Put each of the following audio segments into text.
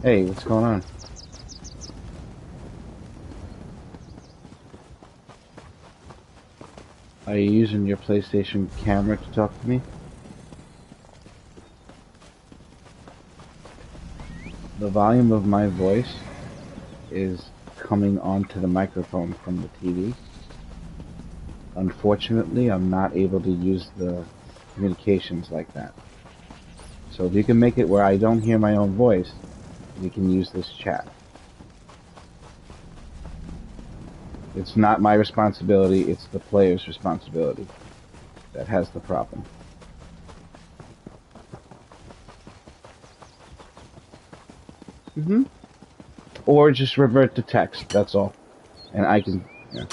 Hey, what's going on? Are you using your PlayStation camera to talk to me? The volume of my voice is coming onto the microphone from the TV. Unfortunately, I'm not able to use the communications like that. So if you can make it where I don't hear my own voice, we can use this chat. It's not my responsibility, it's the player's responsibility that has the problem. hmm Or just revert to text, that's all. And I can, yeah.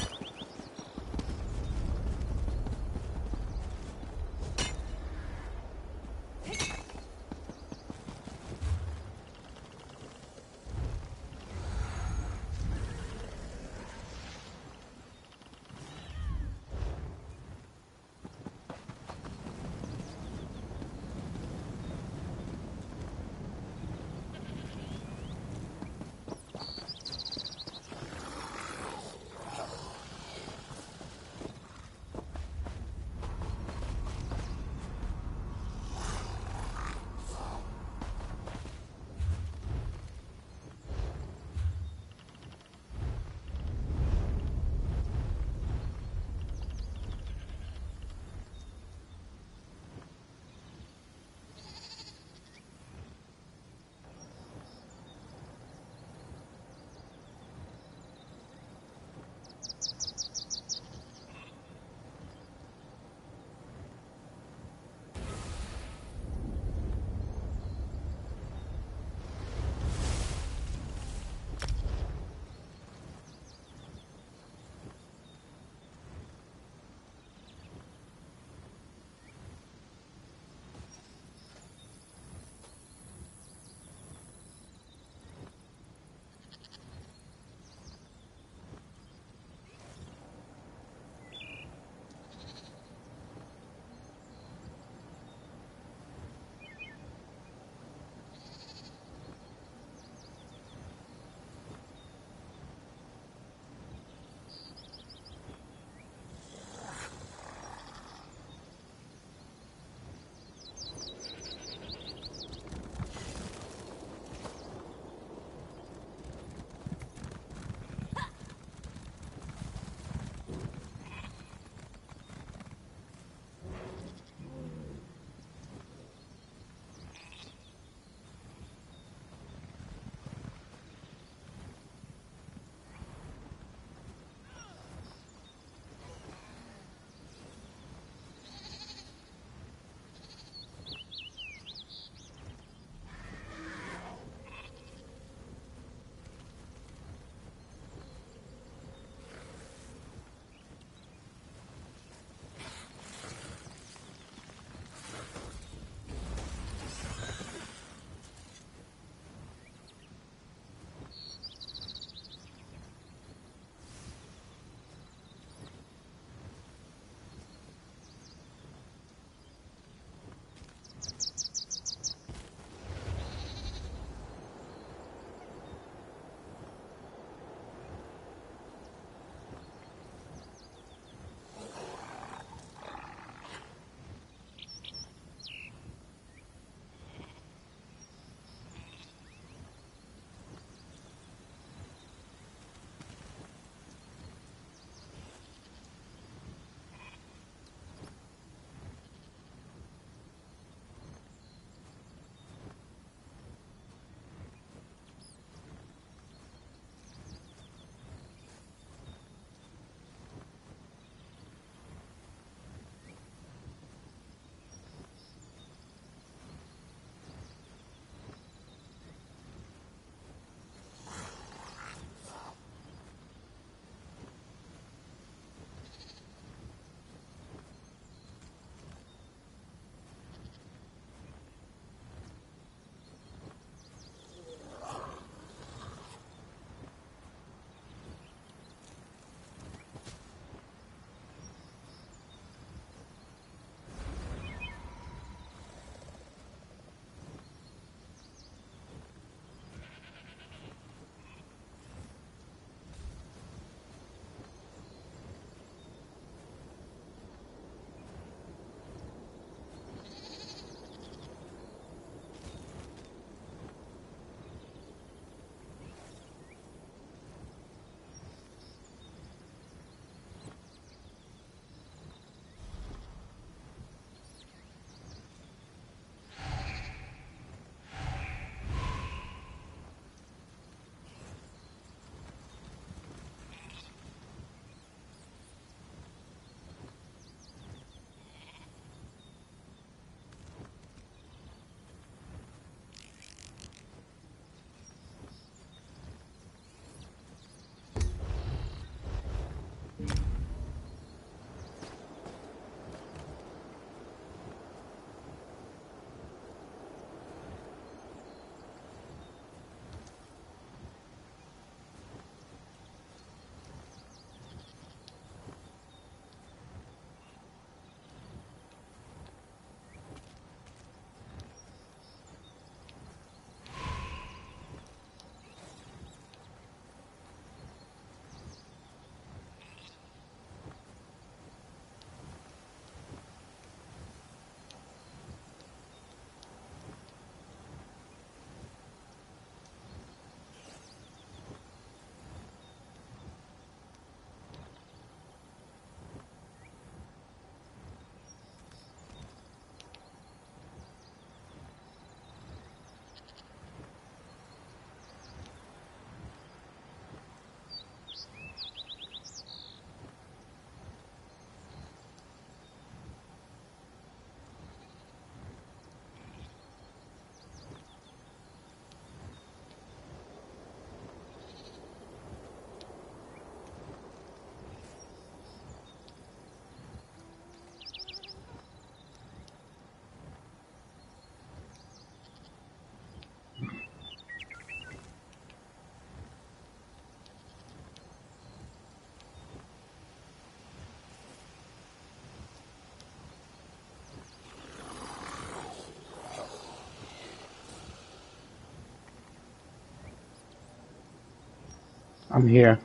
I'm here.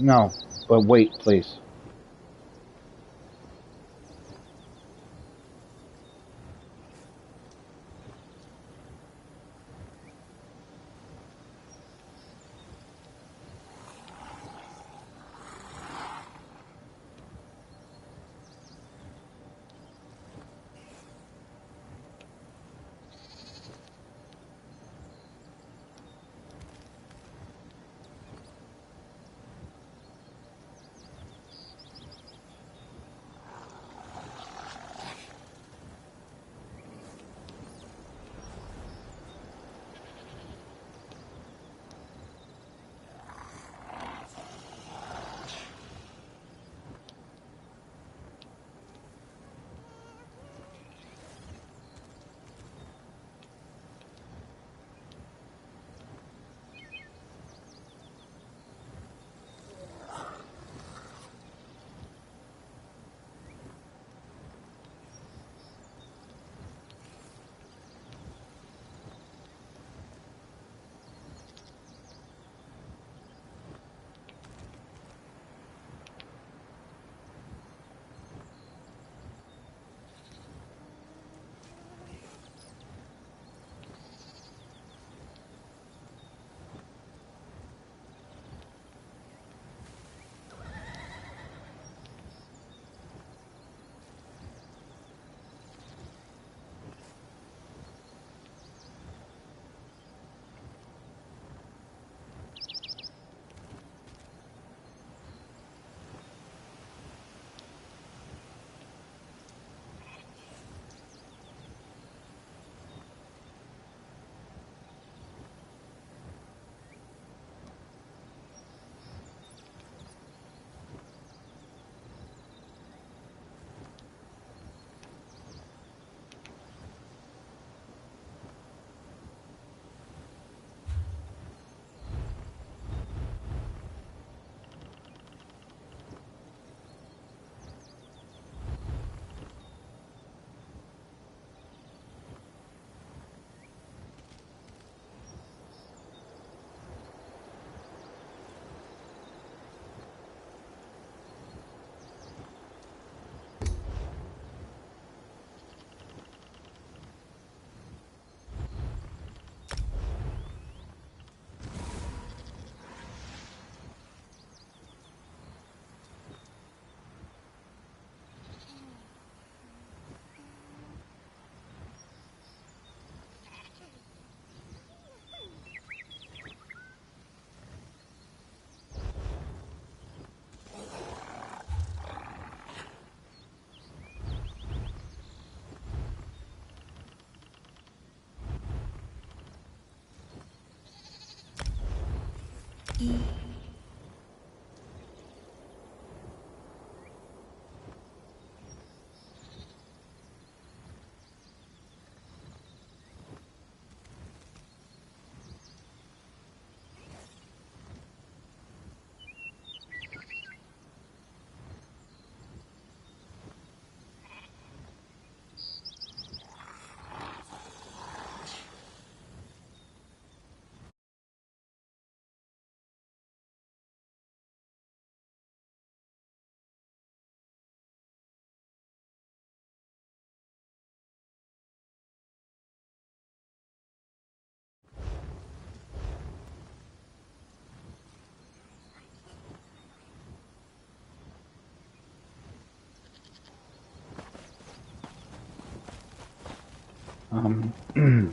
No, but wait, please.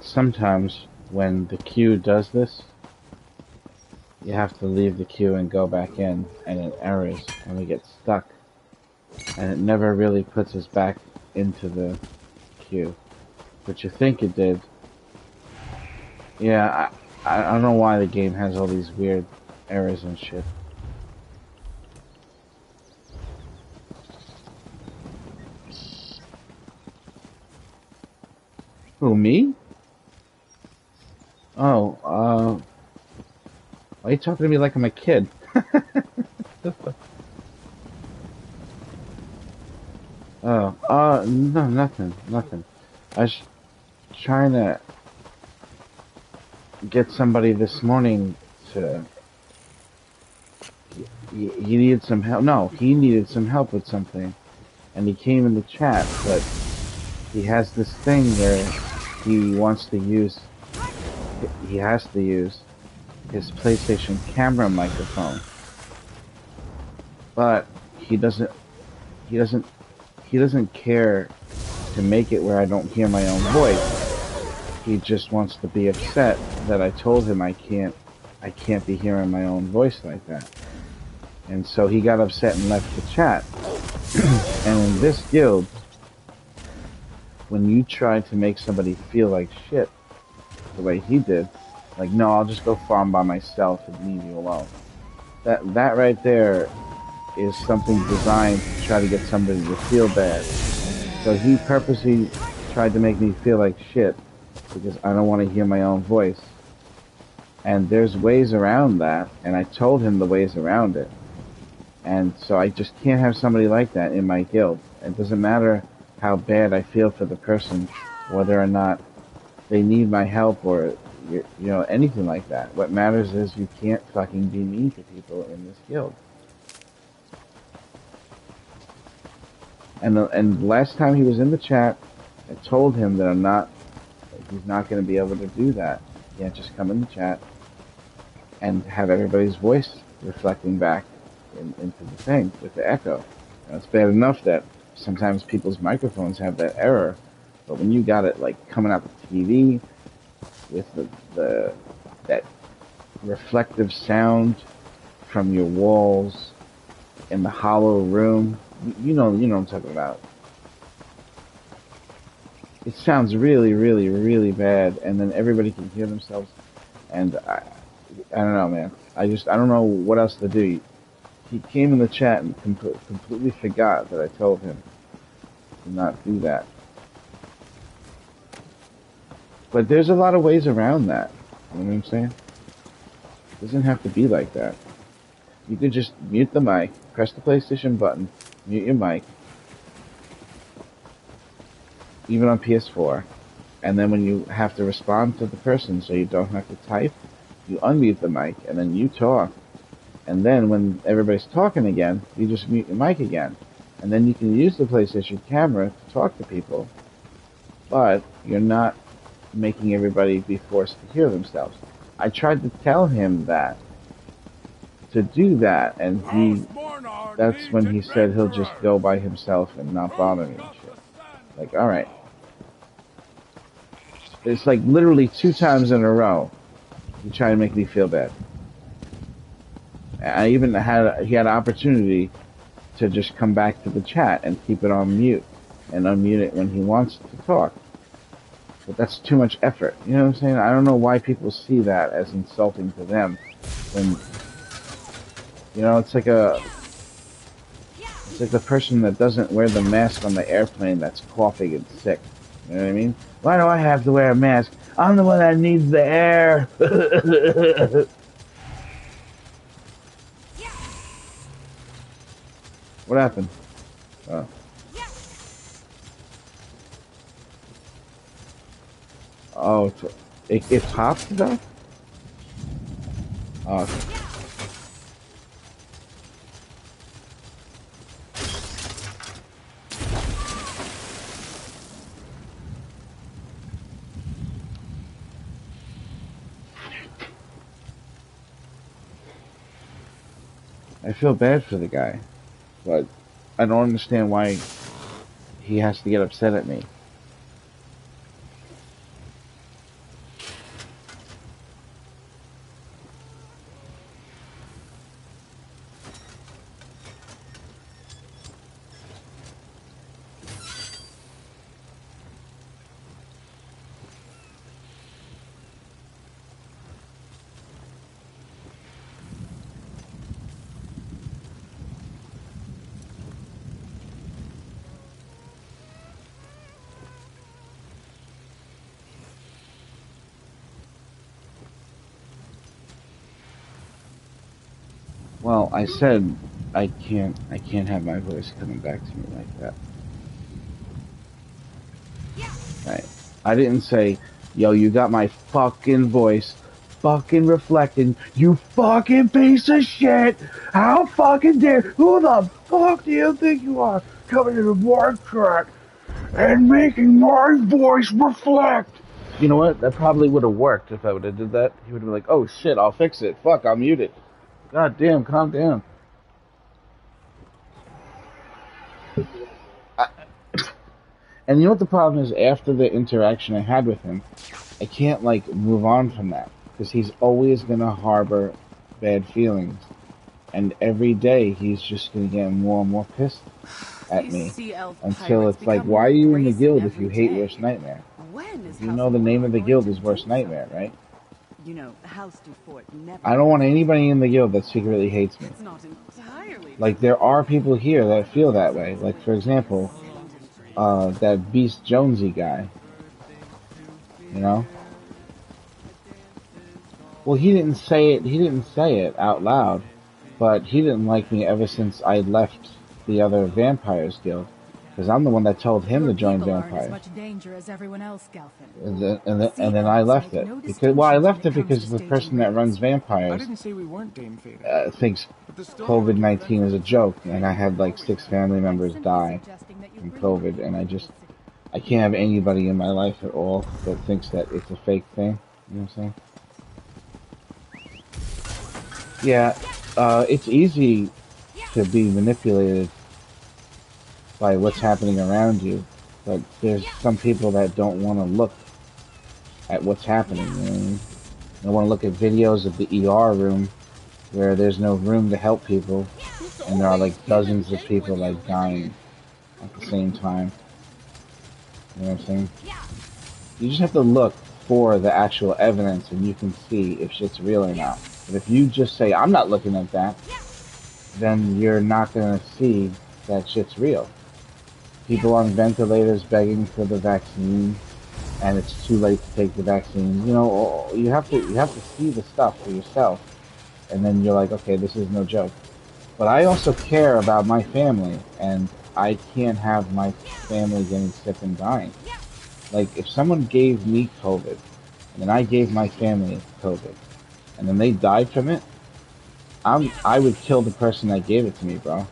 Sometimes when the queue does this, you have to leave the queue and go back in, and it errors, and we get stuck, and it never really puts us back into the queue. But you think it did. Yeah, I don't know why the game has all these weird errors and shit. Who, me? Oh, why are you talking to me like I'm a kid? Oh, no, nothing, nothing. I was trying to get somebody this morning to. He needed some help. No, he needed some help with something, and he came in the chat. But he has this thing where he wants to use. He has to use his PlayStation camera microphone, but he doesn't. He doesn't. He doesn't care to make it where I don't hear my own voice. He just wants to be upset that I told him I can't be hearing my own voice like that. And so he got upset and left the chat. And in this guild, when you try to make somebody feel like shit, the way he did, like, no, I'll just go farm by myself and leave you alone. That right there is something designed to try to get somebody to feel bad. So he purposely tried to make me feel like shit because I don't want to hear my own voice. And there's ways around that, and I told him the ways around it. And so I just can't have somebody like that in my guild. It doesn't matter how bad I feel for the person, whether or not they need my help or, you know, anything like that. What matters is you can't fucking be mean to people in this guild. And last time he was in the chat, I told him that he's not going to be able to do that. He can't just come in the chat and have everybody's voice reflecting back into the thing with the echo. Now, it's bad enough that sometimes people's microphones have that error, but when you got it like coming out the TV with that reflective sound from your walls in the hollow room, you know what I'm talking about. It sounds really, really, really bad, and then everybody can hear themselves. And I don't know, man. I don't know what else to do. He came in the chat and completely forgot that I told him to not do that. But there's a lot of ways around that. You know what I'm saying? It doesn't have to be like that. You could just mute the mic, press the PlayStation button, mute your mic, even on PS4, and then when you have to respond to the person so you don't have to type, you unmute the mic, and then you talk. And then when everybody's talking again, you just mute your mic again. And then you can use the PlayStation camera to talk to people, but you're not making everybody be forced to hear themselves. I tried to tell him that, to do that, and that's when he said he'll just go by himself and not bother me and shit. Like, alright. It's like literally 2 times in a row, he tried to make me feel bad. I even he had an opportunity to just come back to the chat and keep it on mute and unmute it when he wants to talk. But that's too much effort. You know what I'm saying? I don't know why people see that as insulting to them when, you know, it's like the person that doesn't wear the mask on the airplane that's coughing and sick. You know what I mean? Why do I have to wear a mask? I'm the one that needs the air. What happened? Oh. Oh, it popped though? Oh, okay. I feel bad for the guy, but I don't understand why he has to get upset at me. Well, I said I can't have my voice coming back to me like that. Right. I didn't say, yo, you got my fucking voice fucking reflecting, you fucking piece of shit! How fucking dare, who the fuck do you think you are coming into my track and making my voice reflect? You know what? That probably would have worked if I would have did that. He would have been like, oh shit, I'll fix it. Fuck, I'll mute it. God damn, calm down. I, and you know what the problem is? After the interaction I had with him, I can't like move on from that because he's always gonna harbor bad feelings, and every day he's just gonna get more and more pissed at These me sea elf until pirates it's like, become why are more you in the brazen guild if you every hate day. Worst Nightmare? When is You House know the name Fort of the going guild to is Worst do Nightmare, something? right? You know, House Fort never I don't want lets us anybody in down. the guild that secretly hates me. It's not entirely Like true. there are people here that feel Just that way. Like with for example, ascendant. that Beast Jonesy guy. You know? Well, he didn't say it. He didn't say it out loud, but he didn't like me ever since I left the other Vampires Guild, because I'm the one that told him Your to join people are in as Vampires, much danger as everyone else, Galfin. and Sea then I elves left make it no because well, I distinctions when left it it comes to because the staging person that runs raids. I Vampires didn't say we weren't, Dame Fada. thinks But the Stoneworker COVID-19 is a veterans joke, can't and I had like always 6 say family I'm members simply die suggesting that you from bring your COVID, and people into the city. I can't have anybody in my life at all that thinks that it's a fake thing. You know what I'm saying? Yeah, it's easy to be manipulated by what's happening around you, but there's some people that don't want to look at what's happening. You know what I mean? They want to look at videos of the ER room where there's no room to help people, and there are like dozens of people like dying at the same time. You know what I'm saying? You just have to look for the actual evidence, and you can see if shit's real or not. But if you just say I'm not looking at that, then you're not gonna see that shit's real. People on ventilators begging for the vaccine, and it's too late to take the vaccine. You know, you have to see the stuff for yourself, and then you're like, okay, this is no joke. But I also care about my family, and I can't have my family getting sick and dying. Like, if someone gave me COVID, and then I gave my family COVID, and then they died from it, I would kill the person that gave it to me, bro.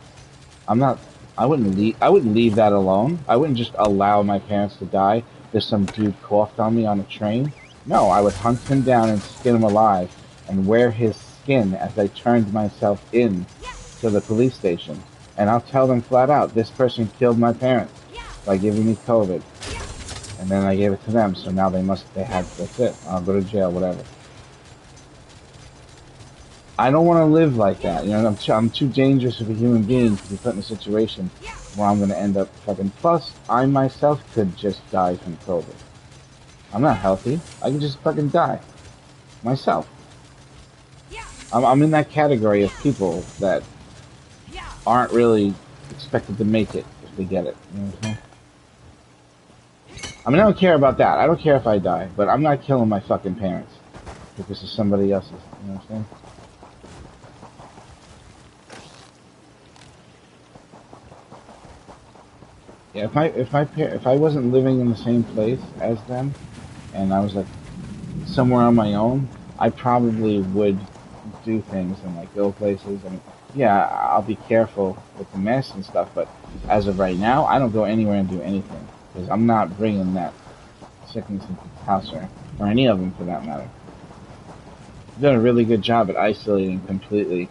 I'm not. I wouldn't leave that alone. I wouldn't just allow my parents to die because some dude coughed on me on a train. No, I would hunt him down and skin him alive and wear his skin as I turned myself in to the police station. And I'll tell them flat out, this person killed my parents by giving me COVID. And then I gave it to them, so now that's it. I'll go to jail, whatever. I don't want to live like that. You know, I'm too dangerous of a human being to be put in a situation where I'm going to end up fucking. Plus, I myself could just die from COVID. I'm not healthy. I could just fucking die myself. I'm in that category of people that aren't really expected to make it if they get it. You know what I'm saying? I mean, I don't care about that. I don't care if I die, but I'm not killing my fucking parents because of somebody else's. You know what I'm saying? Yeah, if I wasn't living in the same place as them, and I was like somewhere on my own, I probably would do things and like go places. And yeah, I'll be careful with the mess and stuff. But as of right now, I don't go anywhere and do anything because I'm not bringing that sickness into the house or any of them for that matter. I've done a really good job at isolating completely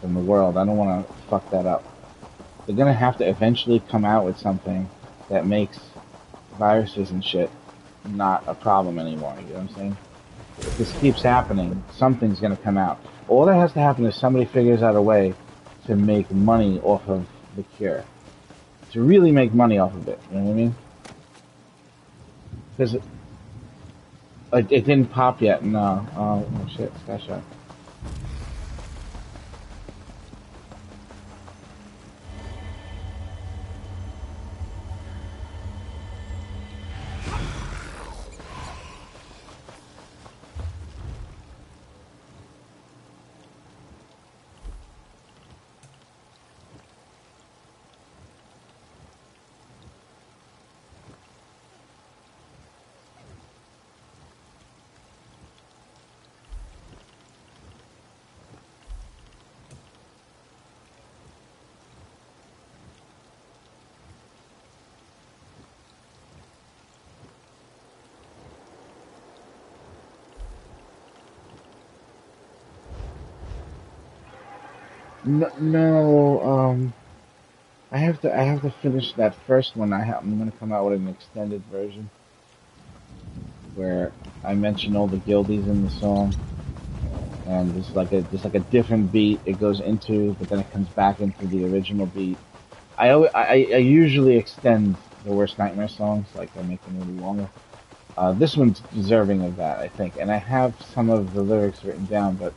from the world. I don't want to fuck that up. They're gonna have to eventually come out with something that makes viruses and shit not a problem anymore. You know what I'm saying? If this keeps happening, something's gonna come out. All that has to happen is somebody figures out a way to make money off of the cure. To really make money off of it. You know what I mean? Because it didn't pop yet. No. Oh shit! Sky shot. No, no, I have to finish that first one. I'm gonna come out with an extended version where I mention all the guildies in the song, and there's like a different beat it goes into, but then it comes back into the original beat. I usually extend the worst nightmare songs, like I make them a little longer. This one's deserving of that, I think, and I have some of the lyrics written down, but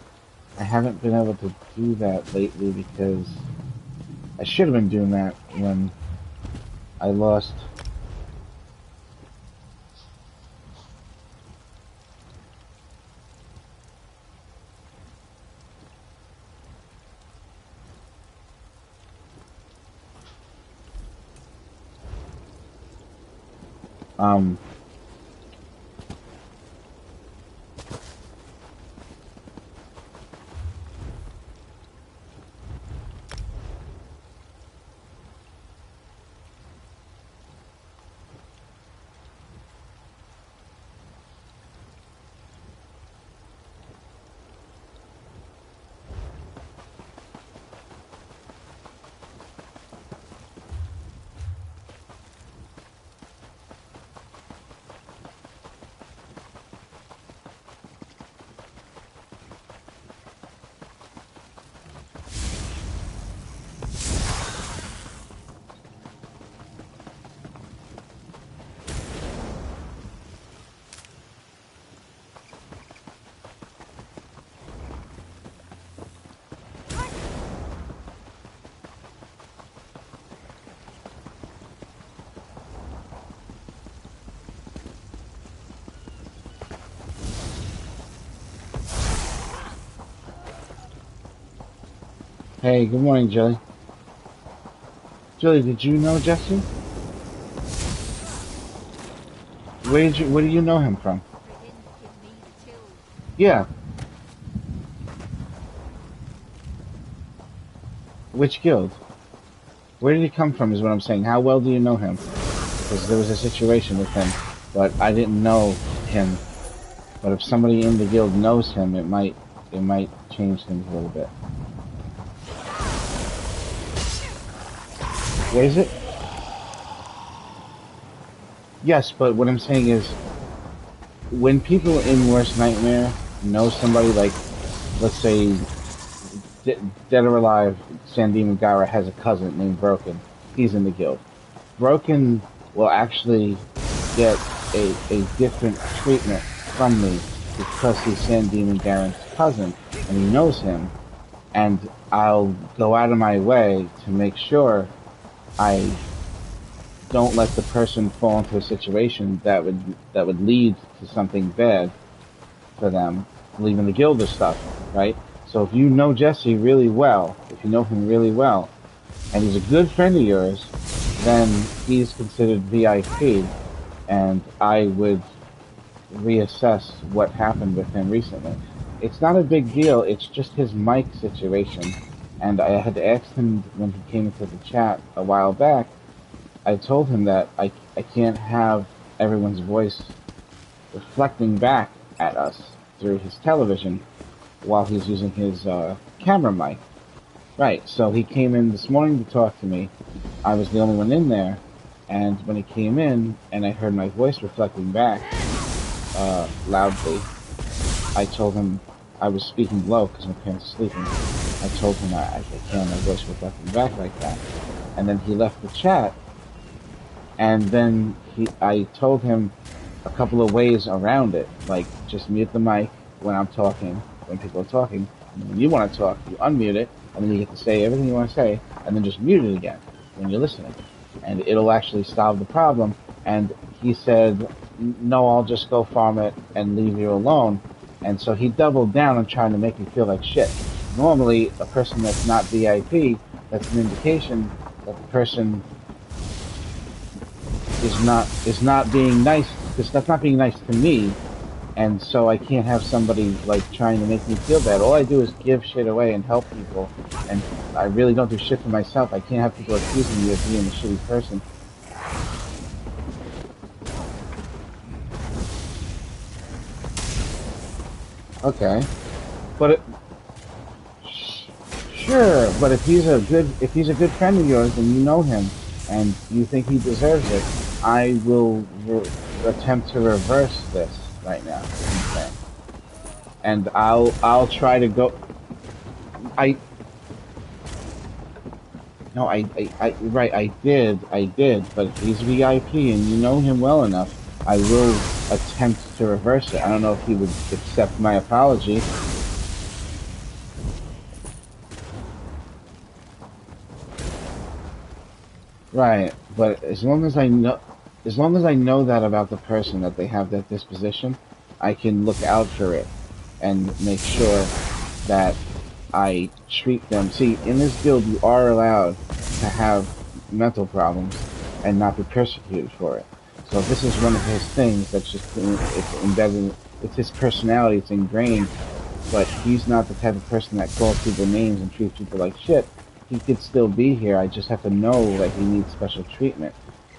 I haven't been able to do that lately because I should have been doing that when I lost. Um, hey, good morning, Jelly. Jelly, did you know Jesse? Where do you know him from? Yeah, which guild? Where did he come from? Is what I'm saying. How well do you know him? Because there was a situation with him, but I didn't know him. But if somebody in the guild knows him, it might change things a little bit. What is it? Yes, but what I'm saying is, when people in Worst Nightmare know somebody, like, let's say, dead or alive, Sandeem Gara has a cousin named Broken. He's in the guild. Broken will actually get a different treatment from me because he's Sandeem Gara's cousin and he knows him, and I'll go out of my way to make sure I don't let the person fall into a situation that would lead to something bad for them, leaving the guild or stuff, right? So if you know Jesse really well, if you know him really well, and he's a good friend of yours, then he's considered VIP, and I would reassess what happened with him recently. It's not a big deal, it's just his mic situation, and I had to ask him when he came into the chat a while back. I told him that I can't have everyone's voice reflecting back at us through his television while he's using his camera mic. Right, so he came in this morning to talk to me. I was the only one in there, and when he came in and I heard my voice reflecting back loudly, I told him I was speaking low because my parents are sleeping. I told him I can't have my voice reflecting back like that. And then he left the chat, and then I told him a couple of ways around it, like just mute the mic when I'm talking, when people are talking, and when you want to talk, you unmute it, and then you get to say everything you want to say, and then just mute it again when you're listening, and it'll actually solve the problem. And he said, no, I'll just go farm it and leave you alone. And so he doubled down on trying to make me feel like shit. Normally, a person that's not VIP, that's an indication that the person is not being nice, because that's not being nice to me, and so I can't have somebody like trying to make me feel bad. All I do is give shit away and help people, and I really don't do shit for myself. I can't have people accusing me of being a shitty person. Okay, but Sure, but if he's a good friend of yours and you know him and you think he deserves it, I will attempt to reverse this right now. I'm saying. And I'll try to go. I no, right, I did, but he's VIP and you know him well enough. I will attempt to reverse it. I don't know if he would accept my apology. Right, but as long as I know that about the person that they have that disposition, I can look out for it and make sure that I treat them. See, in this guild, you are allowed to have mental problems and not be persecuted for it. So if this is one of his things that's just it's embedded, it's his personality, it's ingrained. But he's not the type of person that calls people names and treats people like shit. He could still be here. I just have to know that he needs special treatment,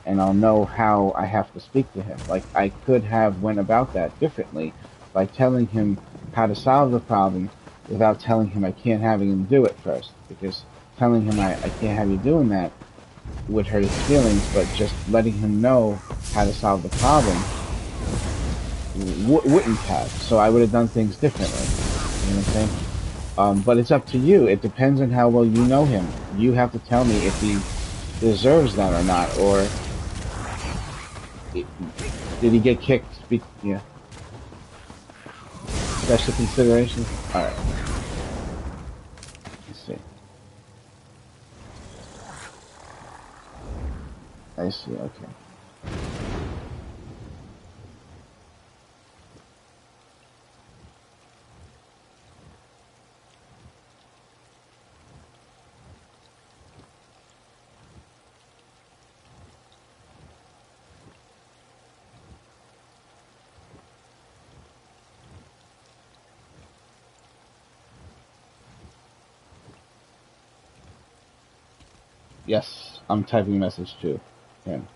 and I'll know how I have to speak to him. Like I could have went about that differently by telling him how to solve the problem without telling him I can't have him do it first, because telling him I can't have you doing that would hurt his feelings, but just letting him know how to solve the problem wouldn't have. So I would have done things differently. You know what I'm saying? But it's up to you. It depends on how well you know him. You have to tell me if he deserves that or not, or did he get kicked? Yeah. Special consideration? Alright. Let's see. I see, okay. Yes, I'm typing a message to him.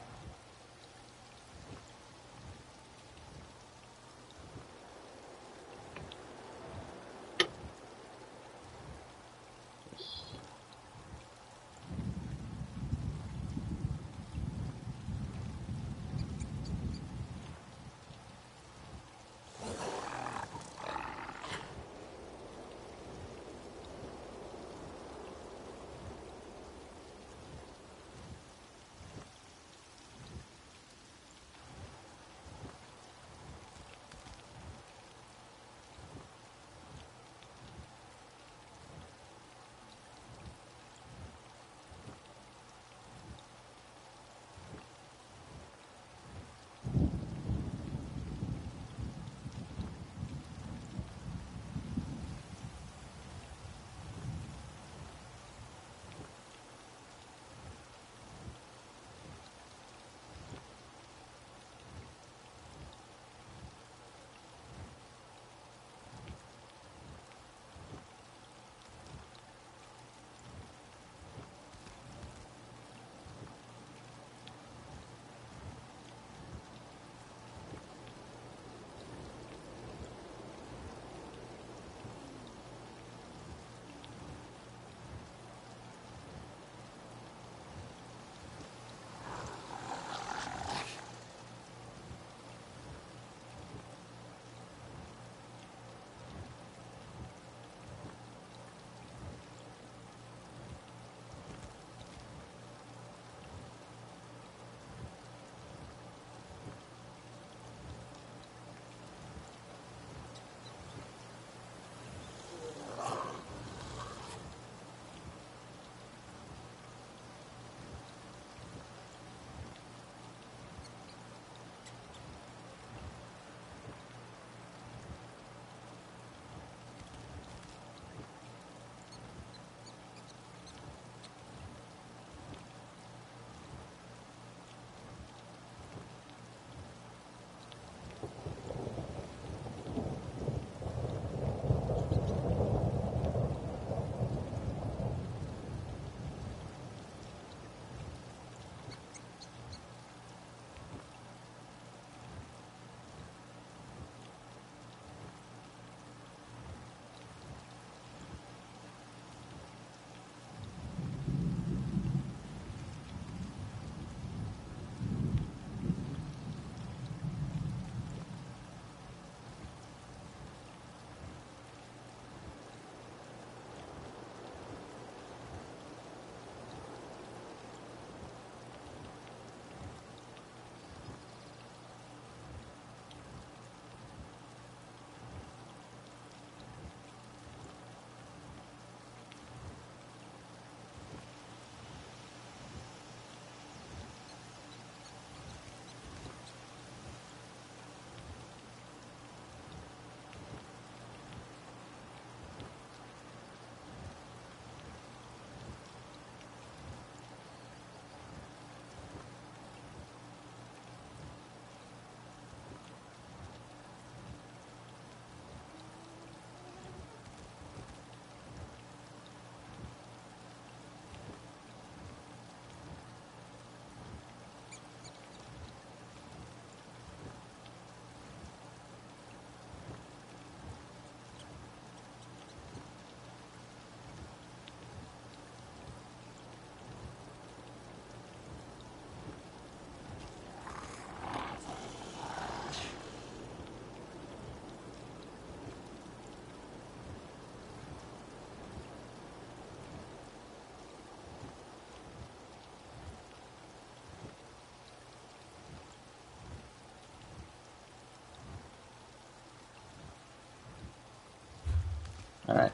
Alright.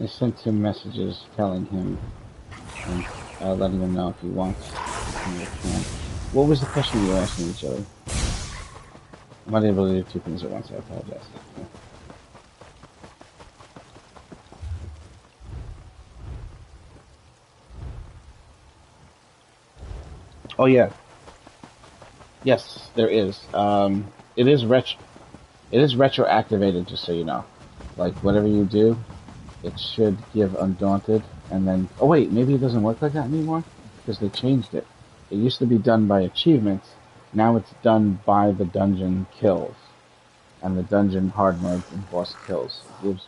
I sent him messages telling him and letting him know if he wants. What was the question you were asking each other? I'm not able to do two things at once, I apologize. Oh yeah. Yes, there is. It is retroactivated, just so you know. Like whatever you do, it should give Undaunted, and then oh wait, maybe it doesn't work like that anymore because they changed it. It used to be done by achievements. Now it's done by the dungeon kills, and the dungeon hard modes and boss kills.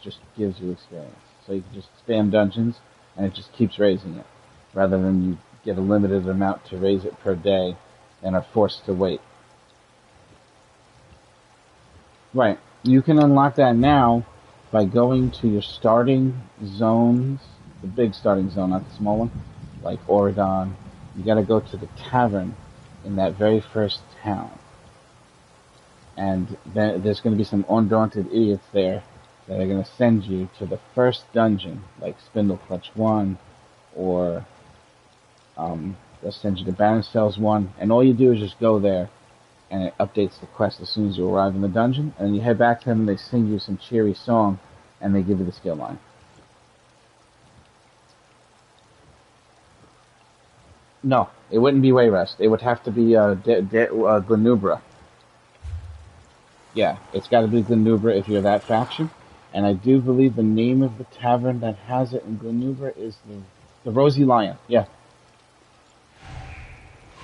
Just gives you experience, so you can just spam dungeons, and it just keeps raising it, rather than you get a limited amount to raise it per day, and are forced to wait. Right. You can unlock that now by going to your starting zones, the big starting zone, not the small one, like Oridon. You gotta go to the tavern in that very first town. And then there's gonna be some undaunted idiots there that are gonna send you to the first dungeon, like Spindle Clutch 1, or they'll send you to Baron Cells 1, and all you do is just go there, and it updates the quest as soon as you arrive in the dungeon, and you head back to them and they sing you some cheery song, and they give you the skill line. No, it wouldn't be Wayrest. It would have to be Glenubra. Yeah, it's got to be Glenubra if you're that faction, and I do believe the name of the tavern that has it in Glenubra is the Rosy Lion. Yeah,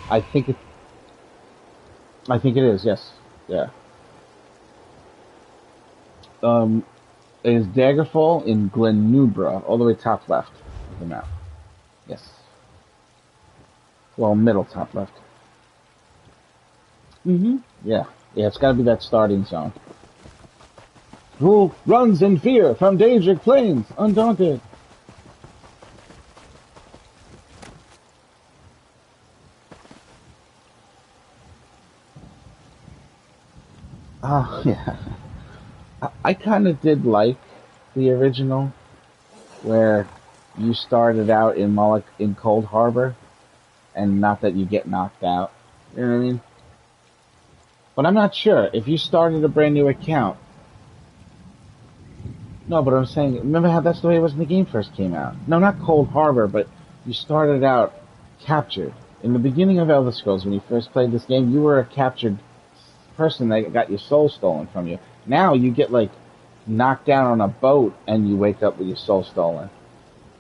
I think it is. Yes. Yeah. It is Daggerfall in Glenubra, all the way top left of the map. Yes. Well, middle top left. Mm-hmm. Yeah. Yeah, it's gotta be that starting zone. Who runs in fear from Daedric Plains, undaunted? Oh, yeah. I kind of did like the original, where you started out in Moloch in Cold Harbor, and not that you get knocked out. You know what I mean? But I'm not sure if you started a brand new account. No, but I'm saying, remember how that's the way it was when the game first came out? No, not Cold Harbor, but you started out captured. In the beginning of Elder Scrolls, when you first played this game, you were a captured person that got your soul stolen from you. Now you get like knocked down on a boat and you wake up with your soul stolen.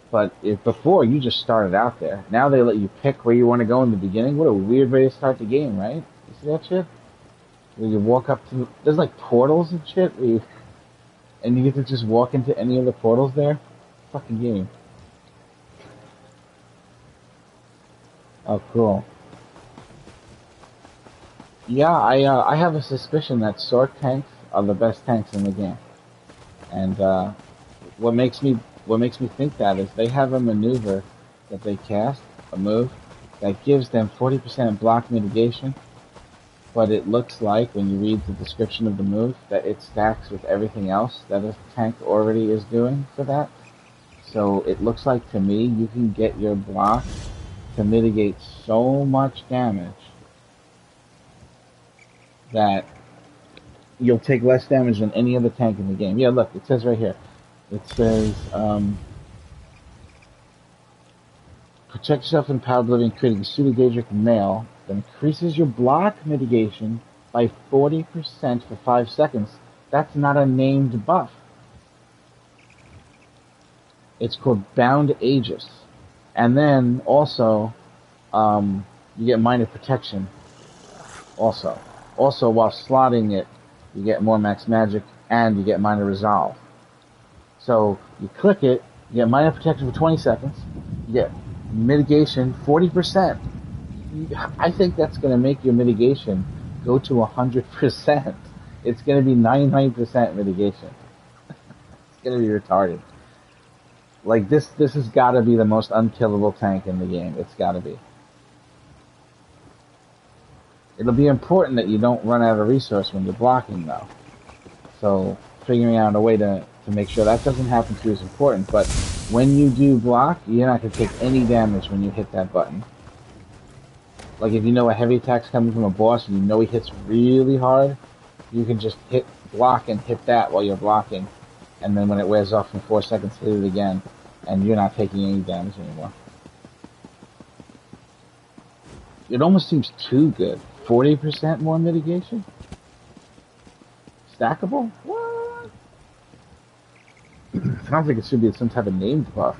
But if before you just started out there, now they let you pick where you want to go in the beginning. What a weird way to start the game, right? You see that shit? Where you walk up to there's like portals and shit, and you get to just walk into any of the portals there. Fucking game. Oh, cool. Yeah, I have a suspicion that sword tanks are the best tanks in the game, and what makes me think that is they have a maneuver that they cast, a move that gives them 40% block mitigation, but it looks like when you read the description of the move that it stacks with everything else that a tank already is doing for that. So it looks like to me you can get your block to mitigate so much damage that you'll take less damage than any other tank in the game. Yeah, look, it says right here. It says, protect yourself in Power Oblivion, creating a Pseudo Daedric Mail that increases your block mitigation by 40% for 5 seconds. That's not a named buff. It's called Bound Aegis. And then also, you get minor protection also. Also, while slotting it, you get more max magic and you get minor resolve. So you click it, you get minor protection for 20 seconds, you get mitigation 40%. I think that's going to make your mitigation go to 100%. It's going to be 99% mitigation. It's going to be retarded. Like this has got to be the most unkillable tank in the game. It's got to be. It'll be important that you don't run out of resource when you're blocking, though. So figuring out a way to to make sure that doesn't happen to you is important. But when you do block, you're not going to take any damage when you hit that button. Like if you know a heavy attack's coming from a boss and you know he hits really hard, you can just hit block and hit that while you're blocking. And then when it wears off in 4 seconds, hit it again. And you're not taking any damage anymore. It almost seems too good. 40% more mitigation? Stackable? What? Sounds like it should be some type of named buff.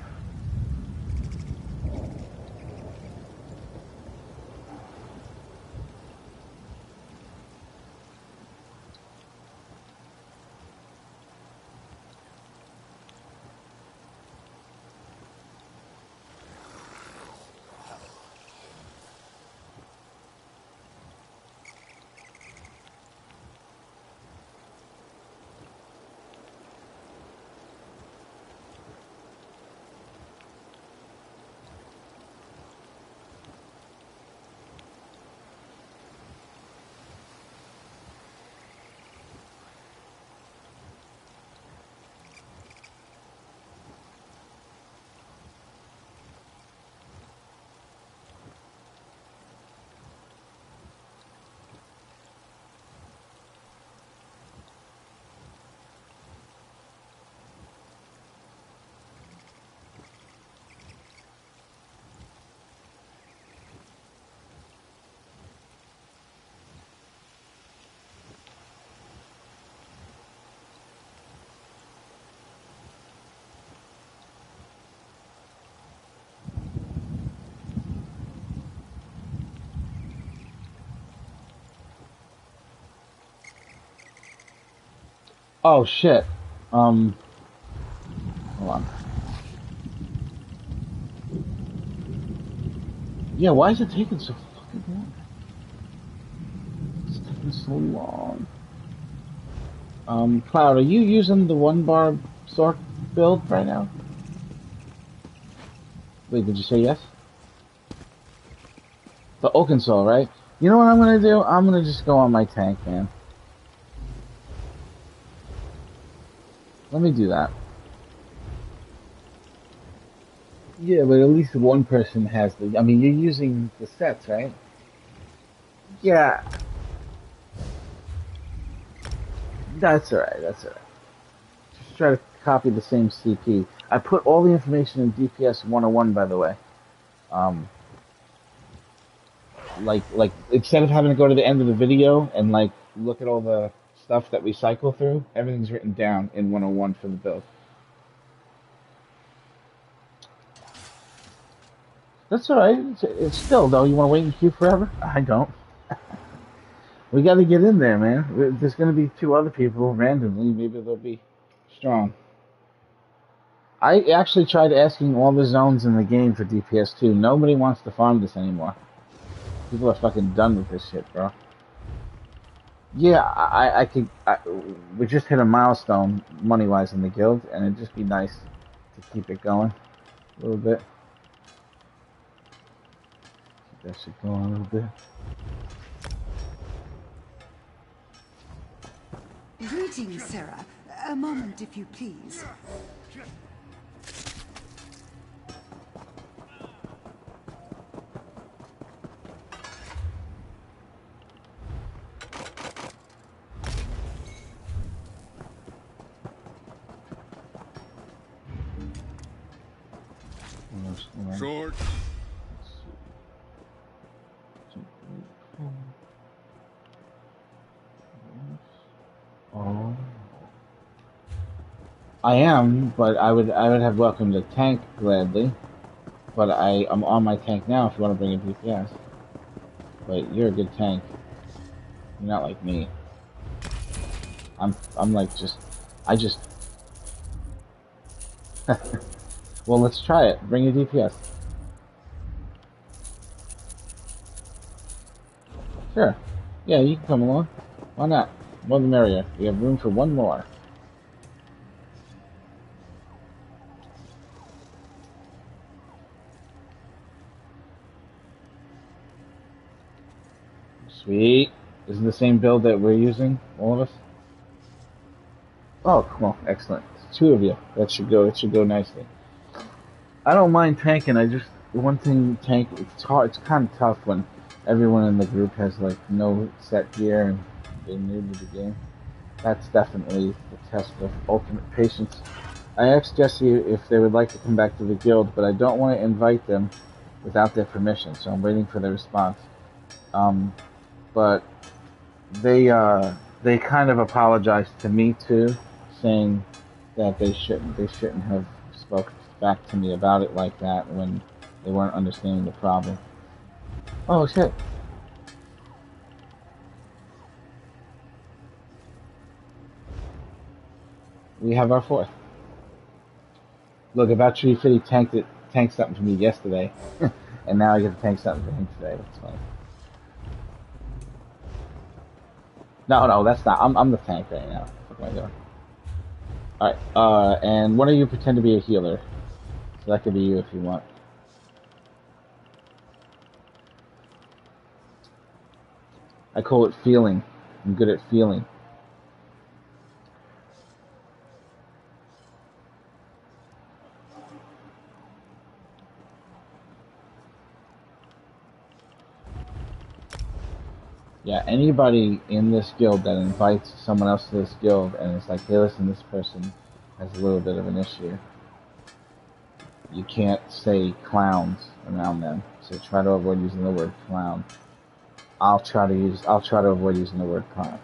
Oh shit. Hold on. Yeah, why is it taking so fucking long? It's taking so long. Cloud, are you using the one bar Sork build right now? Wait, did you say yes? The Oakensaw, right? You know what I'm gonna do? I'm gonna just go on my tank, man. Let me do that. Yeah, but at least one person has the... I mean, you're using the sets, right? Yeah. That's alright, that's alright. Just try to copy the same CP. I put all the information in DPS 101, by the way. Like, instead of having to go to the end of the video and, like, look at all the stuff that we cycle through, everything's written down in 101 for the build. That's alright. It's still, though, you want to wait in queue forever? I don't. We gotta get in there, man. There's gonna be 2 other people randomly. Maybe they'll be strong. I actually tried asking all the zones in the game for DPS 2. Nobody wants to farm this anymore. People are fucking done with this shit, bro. Yeah, I could. We just hit a milestone money-wise in the guild, and it'd just be nice to keep it going a little bit. Keep that shit going a little bit. Greetings, Sarah. A moment, if you please. Short. Oh. I am, but I would have welcomed a tank gladly. But I'm on my tank now if you want to bring in DPS. But you're a good tank. You're not like me. I'm like I just well, let's try it. Bring your DPS. Sure. Yeah, you can come along. Why not? More the merrier. We have room for one more. Sweet. Isn't the same build that we're using, all of us? Oh, cool. Excellent. two of you. That should go. It should go nicely. I don't mind tanking. I just one thing tank. It's hard. It's kind of tough when everyone in the group has like no set gear and they're new to the game. That's definitely the test of ultimate patience. I asked Jesse if they would like to come back to the guild, but I don't want to invite them without their permission, so I'm waiting for their response. But they kind of apologized to me too, saying that they shouldn't have spoken back to me about it like that when they weren't understanding the problem. Oh shit. We have our fourth. Look, about Tree Fitty tanked something for me yesterday, and now I get to tank something for him today. That's funny. No, that's not. I'm the tank right now. What am I doing? Alright, and one of you pretend to be a healer. So that could be you if you want. I call it feeling. I'm good at feeling. Yeah, anybody in this guild that invites someone else to this guild and it's like, hey, listen, this person has a little bit of an issue. You can't say clowns around them, so try to avoid using the word clown. I'll try to avoid using the word clown.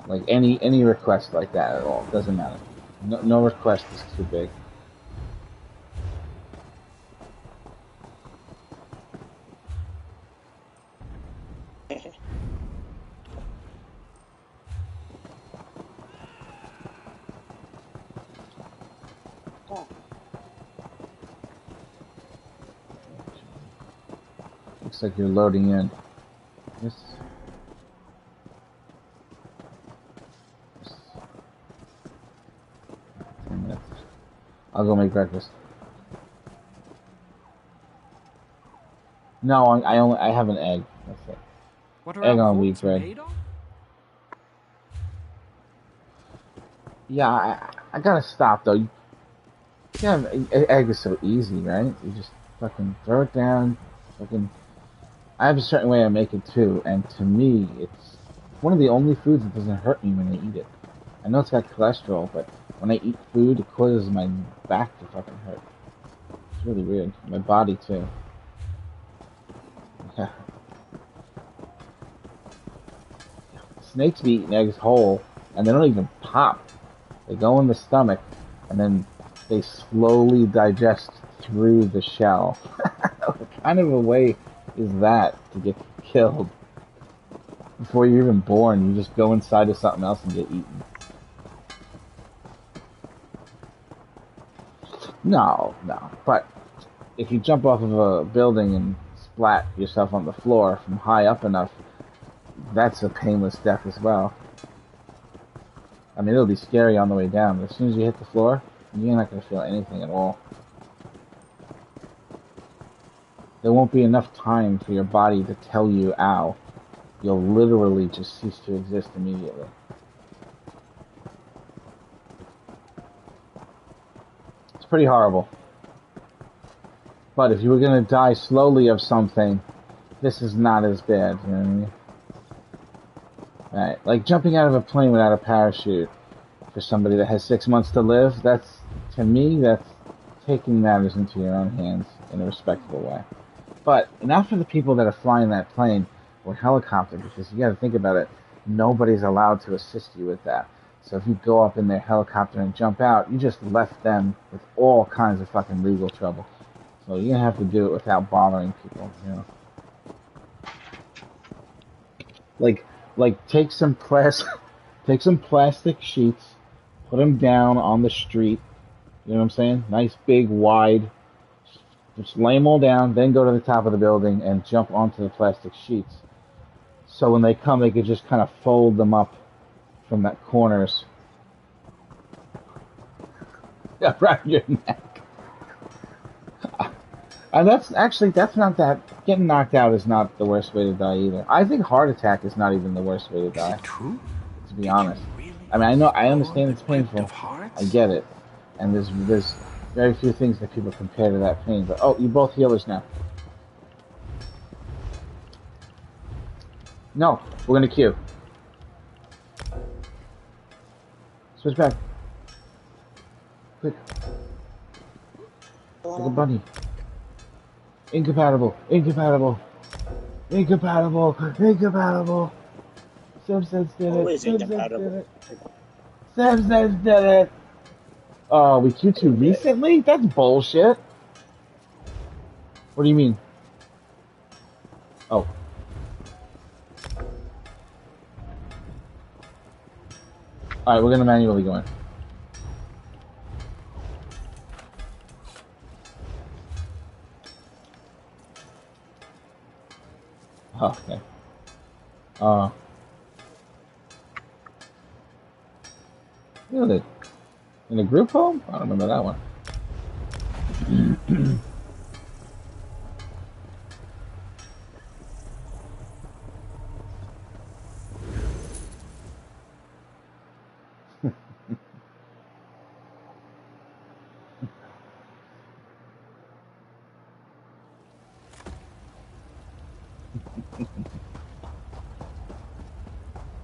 Like any request like that at all, doesn't matter. No request is too big. Looks like you're loading in. Yes. 10 minutes. I'll go make breakfast. No, I have an egg. That's it. What are Egg our on wheat votes bread. made of? Yeah, I gotta stop though. Yeah, egg is so easy, right? You just fucking throw it down. Fucking. I have a certain way I make it too, and to me, it's one of the only foods that doesn't hurt me when I eat it. I know it's got cholesterol, but when I eat food, it causes my back to fucking hurt. It's really weird. My body too. Yeah. Snakes be eating eggs whole, and they don't even pop. They go in the stomach, and then they slowly digest through the shell. What kind of a way is that to get killed? Before you're even born, you just go inside of something else and get eaten. No. But if you jump off of a building and splat yourself on the floor from high up enough, that's a painless death as well. I mean, it'll be scary on the way down, but as soon as you hit the floor, you're not going to feel anything at all. There won't be enough time for your body to tell you, ow. You'll literally just cease to exist immediately. It's pretty horrible. But if you were going to die slowly of something, this is not as bad, you know what I mean? Right, like jumping out of a plane without a parachute for somebody that has 6 months to live, that's, to me, that's taking matters into your own hands in a respectable way. But not for the people that are flying that plane or helicopter, because you gotta think about it, nobody's allowed to assist you with that. So if you go up in their helicopter and jump out, you just left them with all kinds of fucking legal trouble. So you're gonna have to do it without bothering people, you know. Like take some plastic sheets, put them down on the street. You know what I'm saying? Nice, big, wide. Just lay them all down, then go to the top of the building and jump onto the plastic sheets. So when they come, they could just kind of fold them up from that corners. Around your neck. And that's not that. Getting knocked out is not the worst way to die either. I think heart attack is not even the worst way to die. Is it true? To be honest. I mean, I Oh, understand the it's Crypt painful. of Hearts? I get it. And there's very few things that people compare to that pain. But oh, you both healers now. No, we're gonna queue. Switch back. Quick. Like a bunny. Incompatible. Incompatible. Incompatible. Incompatible. Simpsons did it. Always Simpsons did incompatible. it. Simpsons did it. Oh, we queued too recently? That's bullshit. What do you mean? Oh. Alright, we're gonna manually go in. Oh, okay. Really? In a group home? I don't remember that one.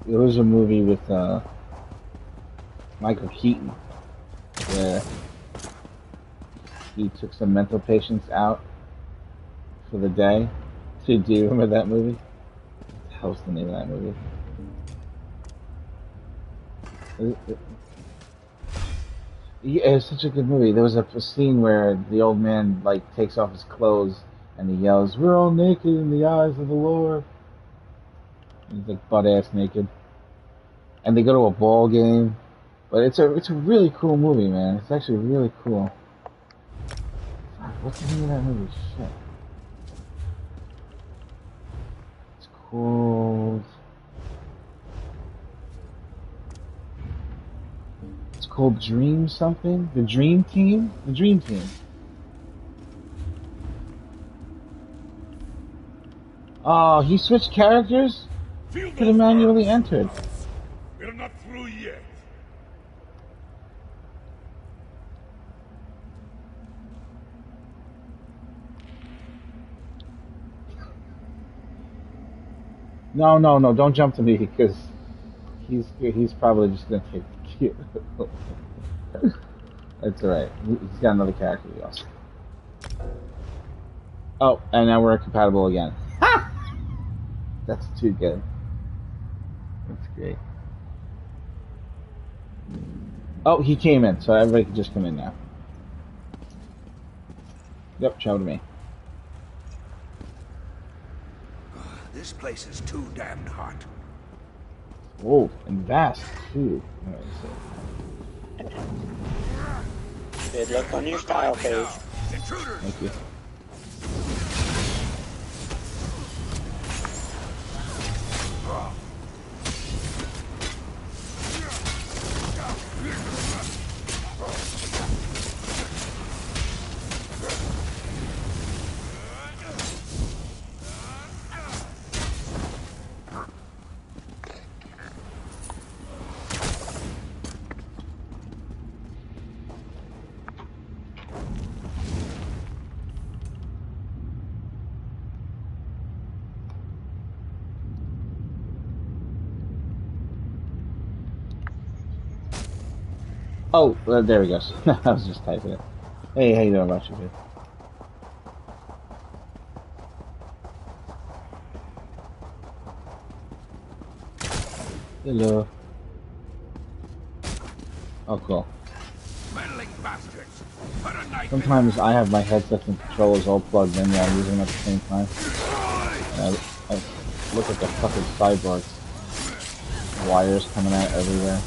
There was a movie with Michael Keaton where he took some mental patients out for the day. Do you remember that movie? What the hell's the name of that movie? Yeah, it was such a good movie. There was a scene where the old man like takes off his clothes and he yells, "We're all naked in the eyes of the Lord." And he's like butt ass naked. And they go to a ball game. But it's a really cool movie, man. It's actually really cool. Fuck, what's the name of that movie? Shit. It's called. It's called Dream something. The Dream Team. The Dream Team. Oh, he switched characters. Could have manually entered. We're not through yet. No, don't jump to me because he's probably just gonna take the cue. That's alright. He's got another character also. Oh, and now we're compatible again. Ha! That's too good. That's great. Oh, he came in, so everybody can just come in now. Yep, travel to me. This place is too damned hot. Whoa, and vast too. Alright, so. Good luck on your style page. Intruders! Thank you. Oh, there he goes. I was just typing it. Hey, how you doing, about you, dude? Hello. Oh, cool. Meddling bastards! Put a knife Sometimes I have my headsets and controllers all plugged in while I'm using them at the same time. And I look at the fucking cyborgs. Wires coming out everywhere.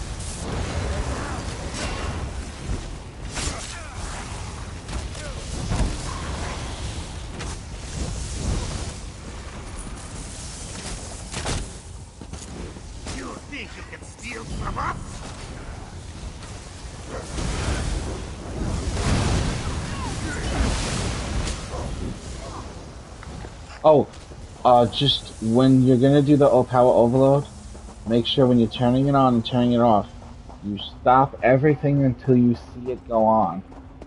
You think you can steal from us? Oh, just when you're gonna do the power overload, make sure when you're turning it on and turning it off, You stop everything until you see it go on.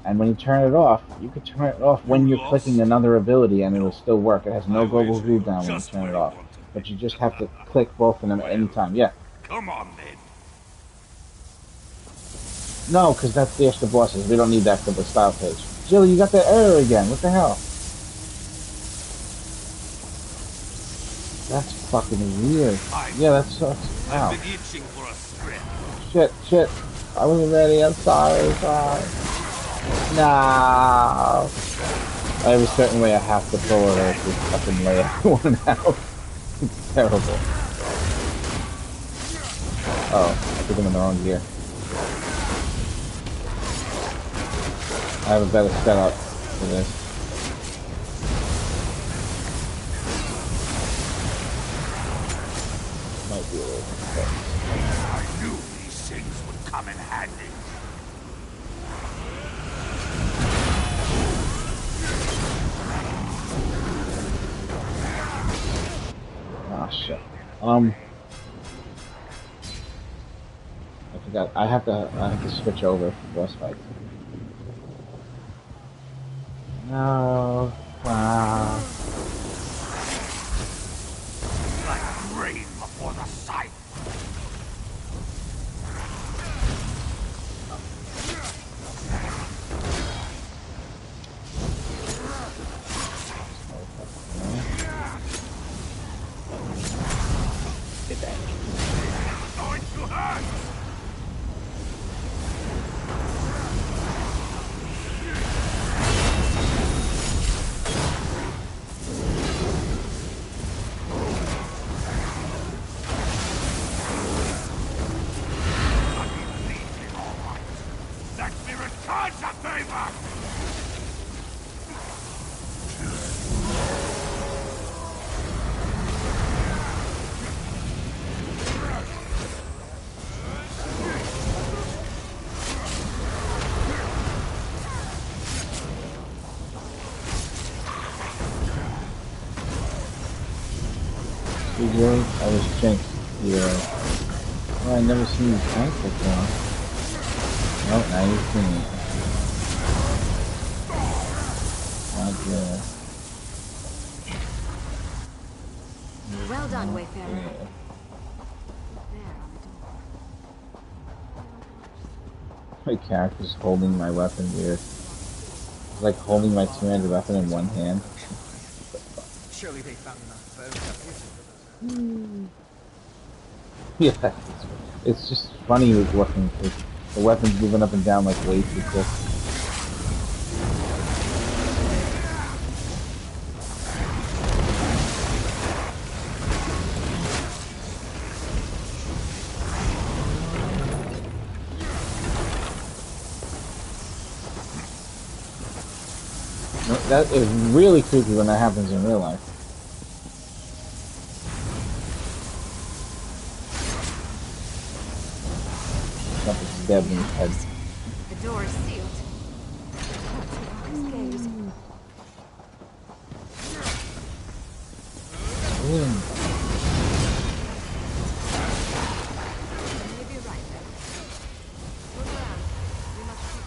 And when you turn it off, you can turn it off when you're clicking another ability and it'll still work. It has no global cooldown when you turn it off. But you just have to click both of them at any time. Yeah. Come on, then. No, because that's the extra bosses. We don't need that for the style page. Jill, you got that error again. What the hell? That's fucking weird. Yeah, that sucks. Wow. I've been itching for a script. Shit. I wasn't ready. I'm sorry. No. I have a certain way I have to pull it or just fucking lay everyone out. It's terrible. Oh, I think I'm in the wrong gear. I have a better setup for this. Might be a little bit. I knew these things would come in handy. Ah, shit. I forgot. I have to switch over for boss fights. No. Wow. Like rain before the sight. Get that. Going to hurt. Let me return the favor! Really? I was jinxed. Yeah. Oh, I never seen you tank before. Oh, now you've seen it. Okay. Well done, Wayfarer. Yeah. There on the door. My character's holding my weapon weird. It's like holding my two-handed weapon in one hand. Surely they found enough bones up here. Yeah, it's just funny looking. The weapon's moving up and down like way too quick. That is really creepy when that happens in real life. Something stabbed in his head. The door is sealed. Gaze. You may be right there. Look around. We must keep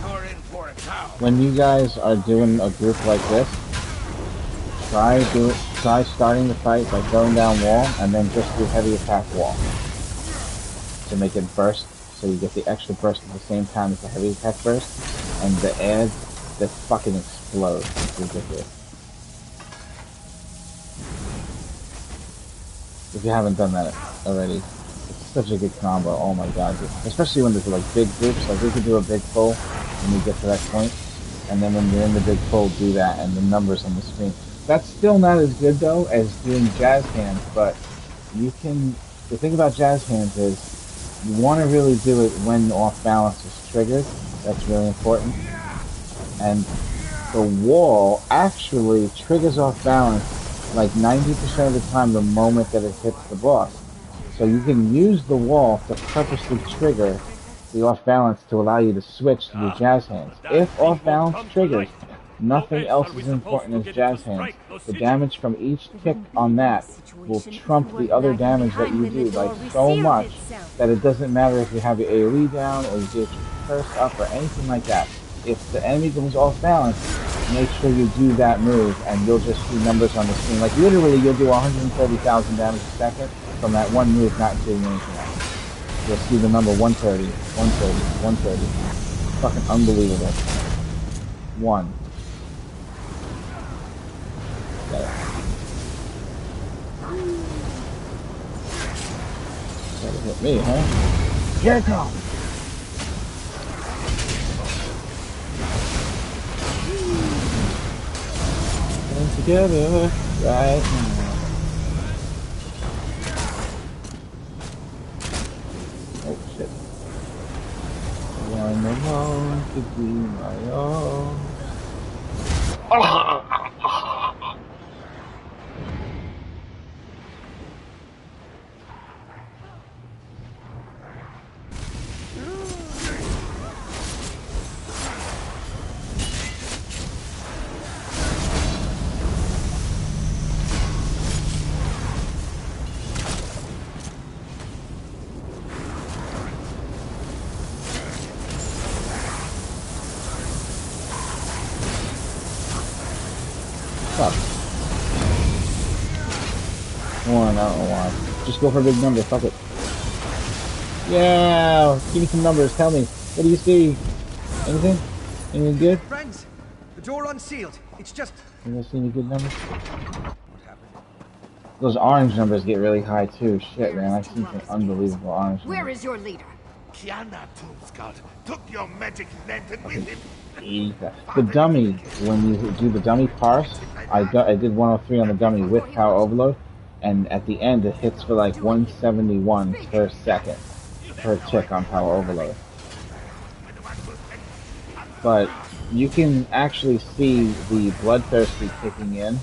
You're in for it now. When you guys are doing a group like this, try starting the fight by throwing down wall and then just do heavy attack wall to make it burst, so you get the extra burst at the same time as the heavy attack burst, and the ads that fucking explode. It's ridiculous. If you haven't done that already, it's such a good combo. Oh my god, especially when there's like big groups. Like we could do a big pull when we get to that point, and then when you're in the big pull, do that, and the numbers on the screen. That's still not as good though as doing jazz hands, but you can. The thing about jazz hands is you want to really do it when off balance is triggered. That's really important. And the wall actually triggers off balance like 90% of the time the moment that it hits the boss. So you can use the wall to purposely trigger the off balance to allow you to switch to the jazz hands. If off balance triggers, nothing else is important as jazz hands. The damage from each tick on that will trump the other damage that you do, like so much that it doesn't matter if you have your AoE down or you get your curse up or anything like that. If the enemy goes off balance, make sure you do that move and you'll just see numbers on the screen. Like literally you'll do 130,000 damage a second from that one move, not doing anything else. You'll see the number 130, 130, 130. Fucking unbelievable. 1. Got it. Gotta hit me, huh? Here it comes! Come together right now. Oh shit. One alone to be my own. One, I don't know why. Just go for a big number, fuck it. Yeah, give me some numbers, tell me. What do you see? Anything? Anything good? Friends, the door unsealed. It's just... You guys see any good numbers? What happened? Those orange numbers get really high too. Shit, man, I've seen some unbelievable orange numbers. Where is your leader? Kiana Tombscott took your magic lantern with him. The dummy, when you do the dummy parse, I did 103 on the dummy with power overload, and at the end it hits for like 171 per second per tick on power overload. But you can actually see the bloodthirsty kicking in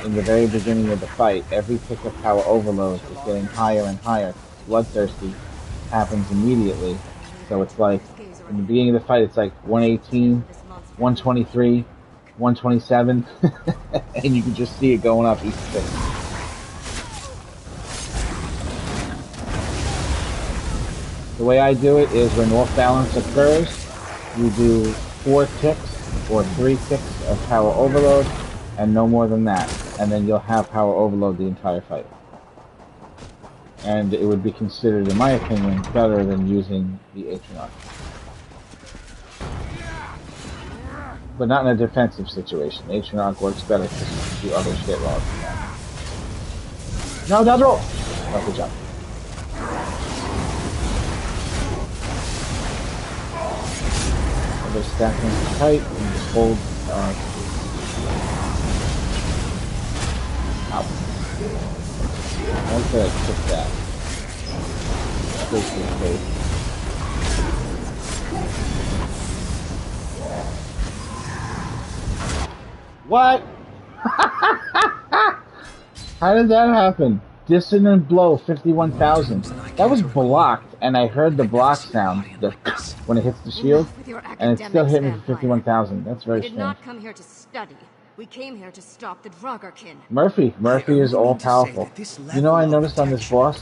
the very beginning of the fight. Every tick of power overload is getting higher and higher. Bloodthirsty happens immediately, so it's like in the beginning of the fight it's like 118, 123, 127, and you can just see it going up each tick. The way I do it is when off balance occurs, you do 4 ticks or 3 ticks of power overload and no more than that, and then you'll have power overload the entire fight. And it would be considered, in my opinion, better than using the Atronach. But not in a defensive situation. Atronach works better to do other shit while it's down. No, dodge roll! Oh, good job. They're stacking tight and just hold. Ow. Okay, took that. Straight to the face. What? How did that happen? Dissonant blow, 51,000. That was blocked, and I heard the block sound when it hits the shield, and it still hit me for 51,000. That's very strange. We did not come here to study. We came here to stop the Draugr-kin. Murphy is all-powerful. You know, I noticed on this boss,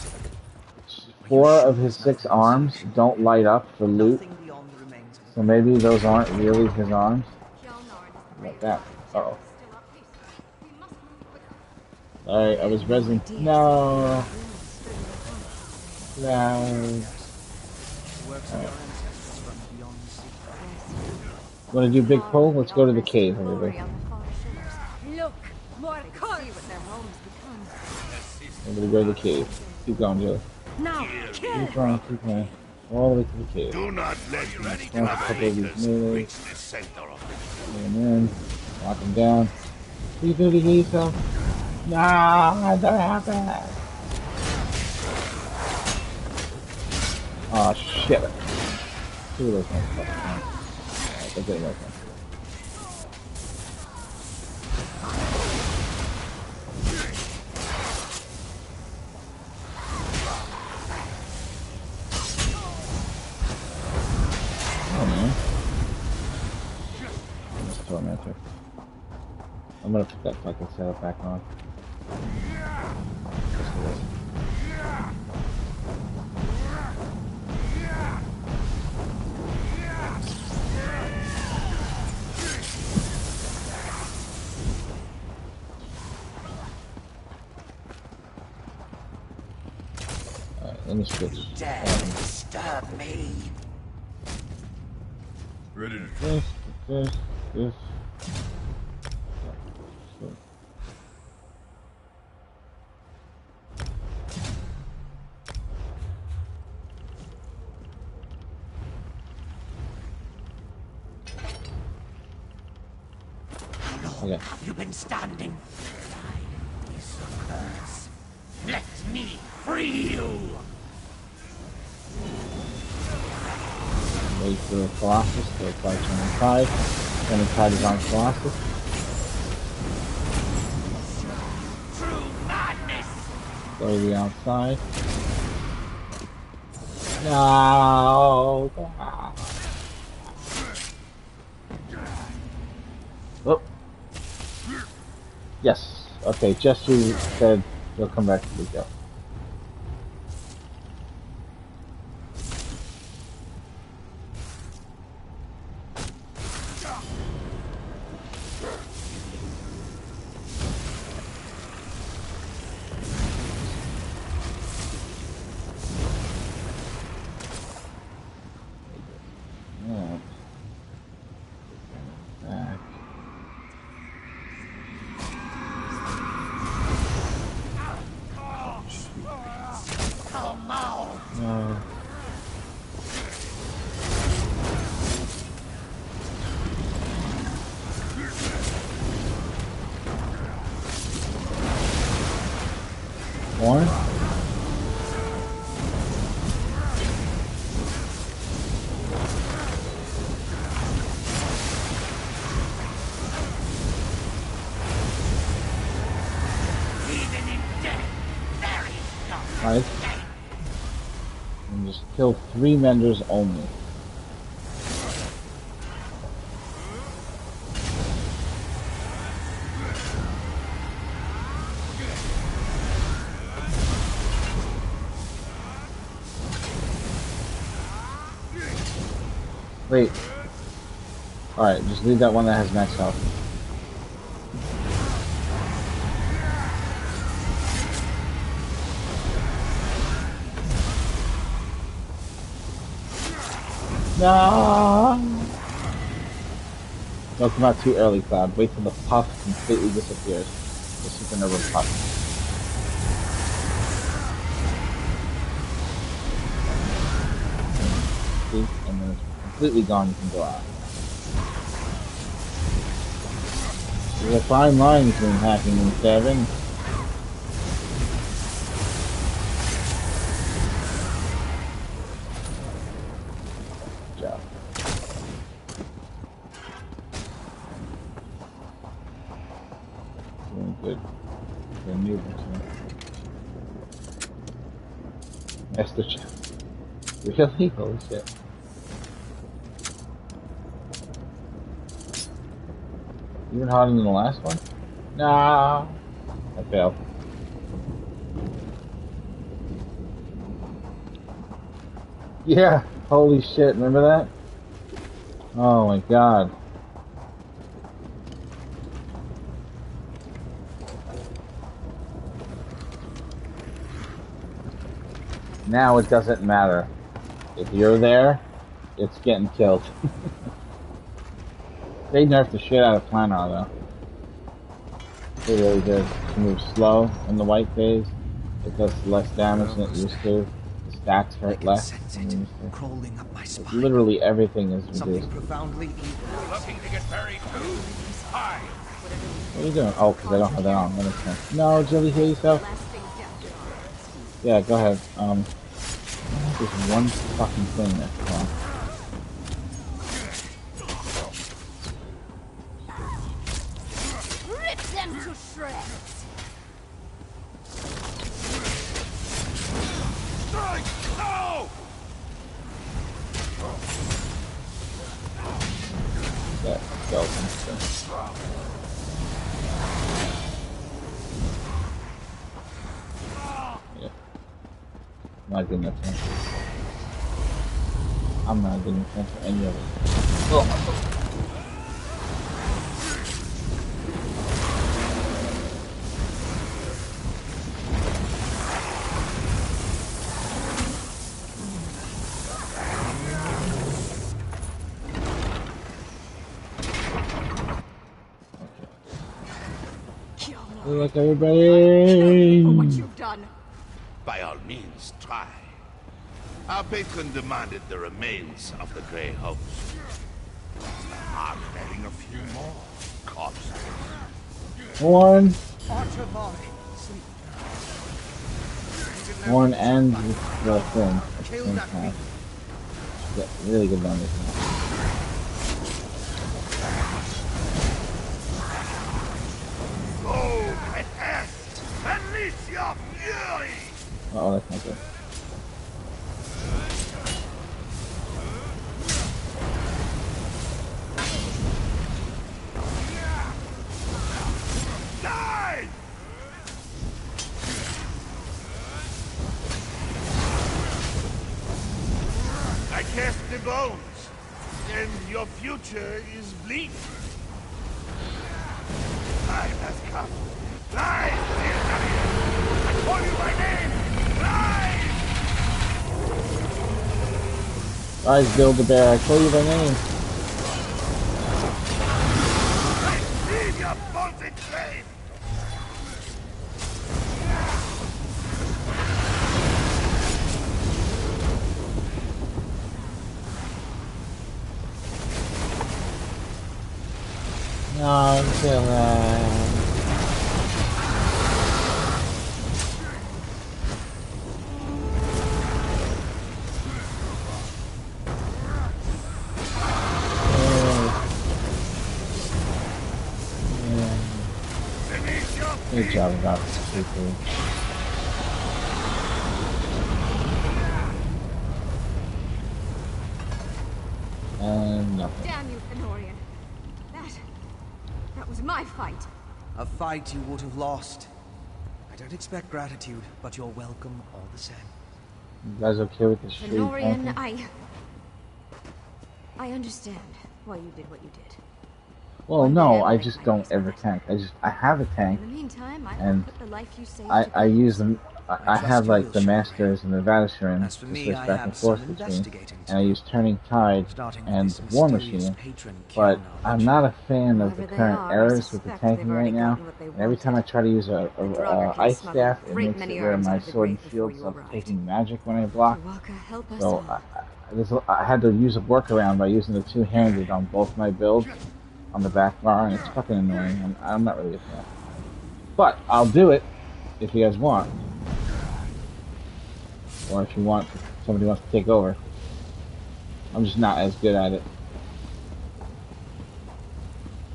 4 of his 6 arms don't light up for loot, so maybe those aren't really his arms. Like that. Uh-oh. Alright, I was resin. No. No. Right. Want to do big pull? Let's go to the cave, everybody. Look, more cards. Everybody go to the cave. Keep going, Joe. Now, kill. Keep going, keep going. All the way to the cave. Do not let your Launch a couple of these melees. reach the center of it. Get him in. Lock him down. What are you doing to get yourself? Nah, don't happen. Oh shit. 2 of those motherfuckers. Alright, that's it, okay. I'm gonna put that fucking setup back on. Just a little. Alright, let me switch. Dare disturb me. Ready to This. How long have you been standing? Time is a curse. Let me free you! Wait for Colossus to apply Turning Tide. Turning Tide is on Colossus. True madness! Go to the outside. No! Oh. Yes. Okay, Jesse said he'll come back to the go. Yeah. Back. Come on! No. More? Even in death, there is no Right. And just kill 3 Menders only. Wait. Alright, just leave that one that has max health. No! Don't come out too early, Cloud. Wait till the puff completely disappears. The supernova puff. See? And then it's completely gone, you can go out. There's a fine line between hacking and stabbing. Good job. Doing good. Good movement, man. That's the chip. Really? Holy shit. Even harder than the last one? Nah. I failed. Yeah. Holy shit. Remember that? Oh my god. Now it doesn't matter. If you're there, it's getting killed. They nerfed the shit out of Planar though. They really did. It moves slow in the white phase. It does less damage than it used to. The stacks hurt less than it used to. Crawling up my spine. Literally everything is Something reduced. profoundly evil. looking to get buried too? Hi. What are you doing? Oh, because I don't have that on. That makes sense. No, Jilly, heal yourself. Yeah, go ahead. There's one fucking thing there. Come on. Rip them to shreds! Strike! No! That skeleton thing. not good enough for him. I'm not good enough for any of it. Oh. Good luck, everybody! For what you've done. By all means, try. Our patron demanded the remains of the Grey Host. I'm betting a few more corpses. One. Archer volley. Sleep. One and the thing at the Kill same that time. beast. Get really good numbers now. Oh, my hand! Unleash your fury! Oh, that's not good. Die! I cast the bones, and your future is bleak. Time has come. Rise, Cesarion! I call you by name! Rise! Rise, Build-A-Bear, I call you by name. Receive your vaulted flame! No, kill that. Finish your Good job about this people. And nothing. Damn you, Fenorian. That was my fight. A fight you would have lost. I don't expect gratitude, but you're welcome all the same. You guys okay with the street? Fenorian, I understand why you did what you did. Well, One no, day I might just find don't myself. ever tank. I have a tank, In the meantime, I and put the life you saved I to use good them. I trust have you like will the show me. Masters and the Vadishirin As to for switch me, I back have and forth some between, investigating to and I do. use Turning Tide Starting with and this War mysterious Machine. patron, But Kiana, I'm not a fan of the Whoever they current are, I errors with the suspect tanking they've already right now. gotten what they And every time I wanted. try to use a Draugr can ice smuggle staff, a it great makes many it where arms my out of the sword and grave shield before you stops arrived. taking magic when I block. Draugr, help us So all. I had to use a workaround by using the two-handed on both my builds on the back bar, and it's fucking annoying, and I'm not really a fan. But I'll do it if you guys want. Or if you want, somebody wants to take over. I'm just not as good at it.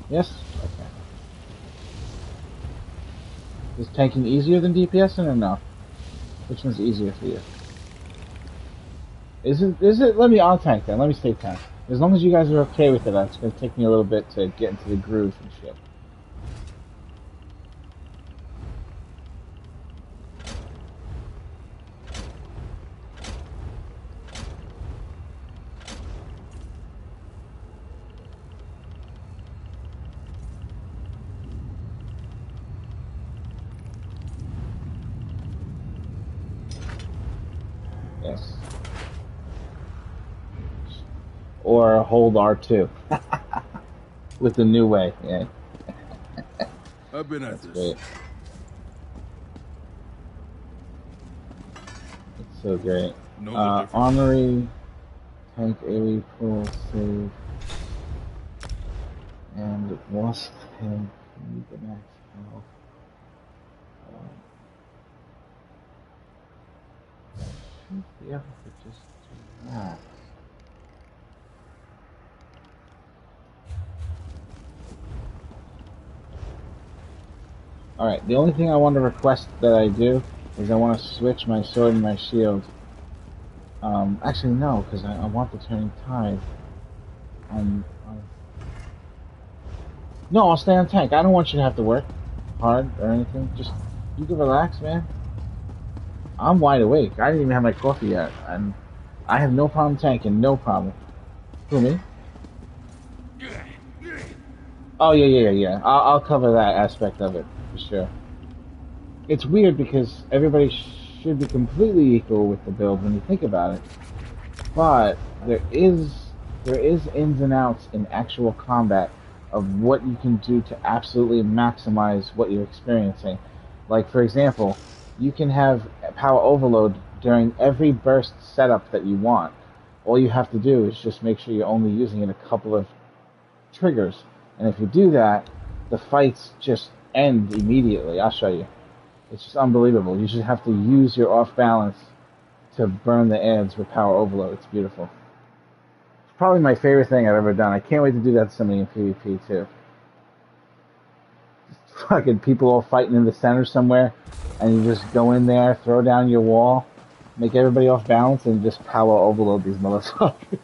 Yes? Okay. Is tanking easier than DPSing or no? Which one's easier for you? Is it, let me on tank then, let me stay tank. As long as you guys are okay with it, it's gonna take me a little bit to get into the groove and shit. Yes. Or hold R2. With the new way, yeah. I've been at That's this. great. It's so great. Know the difference. Armory, tank AoE full save, and wasp tank, need the max health. Should be able to just do that. Alright, the only thing I want to request that I do is I want to switch my sword and my shield. Actually no, because I want the Turning Tide. No, I'll stay on tank. I don't want you to have to work hard or anything. Just, you can relax, man. I'm wide awake. I didn't even have my coffee yet, and I have no problem tanking. No problem. Who, me? Oh yeah. I'll cover that aspect of it for sure. It's weird because everybody should be completely equal with the build when you think about it, but there is ins and outs in actual combat of what you can do to absolutely maximize what you're experiencing. Like for example, you can have power overload during every burst setup that you want. All you have to do is just make sure you're only using it a couple of triggers. And if you do that, the fights just end immediately. I'll show you. It's just unbelievable. You just have to use your off balance to burn the ads with power overload. It's beautiful. It's probably my favorite thing I've ever done. I can't wait to do that to somebody in PvP too. Just fucking people all fighting in the center somewhere, and you just go in there, throw down your wall, make everybody off balance, and just power overload these motherfuckers.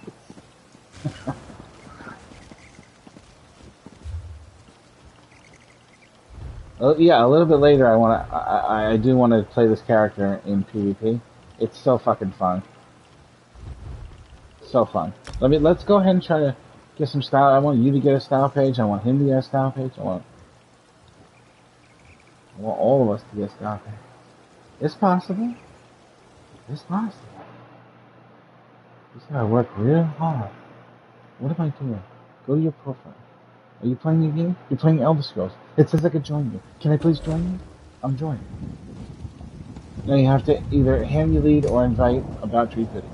Yeah, a little bit later, I do want to play this character in PvP. It's so fucking fun. So fun. Let's go ahead and try to get some style. I want you to get a style page. I want him to get a style page. I want all of us to get a style page. It's possible. It's possible. Just gotta work real hard. What am I doing? Go to your profile. Are you playing a game? You're playing Elder Scrolls. It says I could join you. Can I please join you? I'm joining. Now you have to either hand me lead or invite about Tree Pity.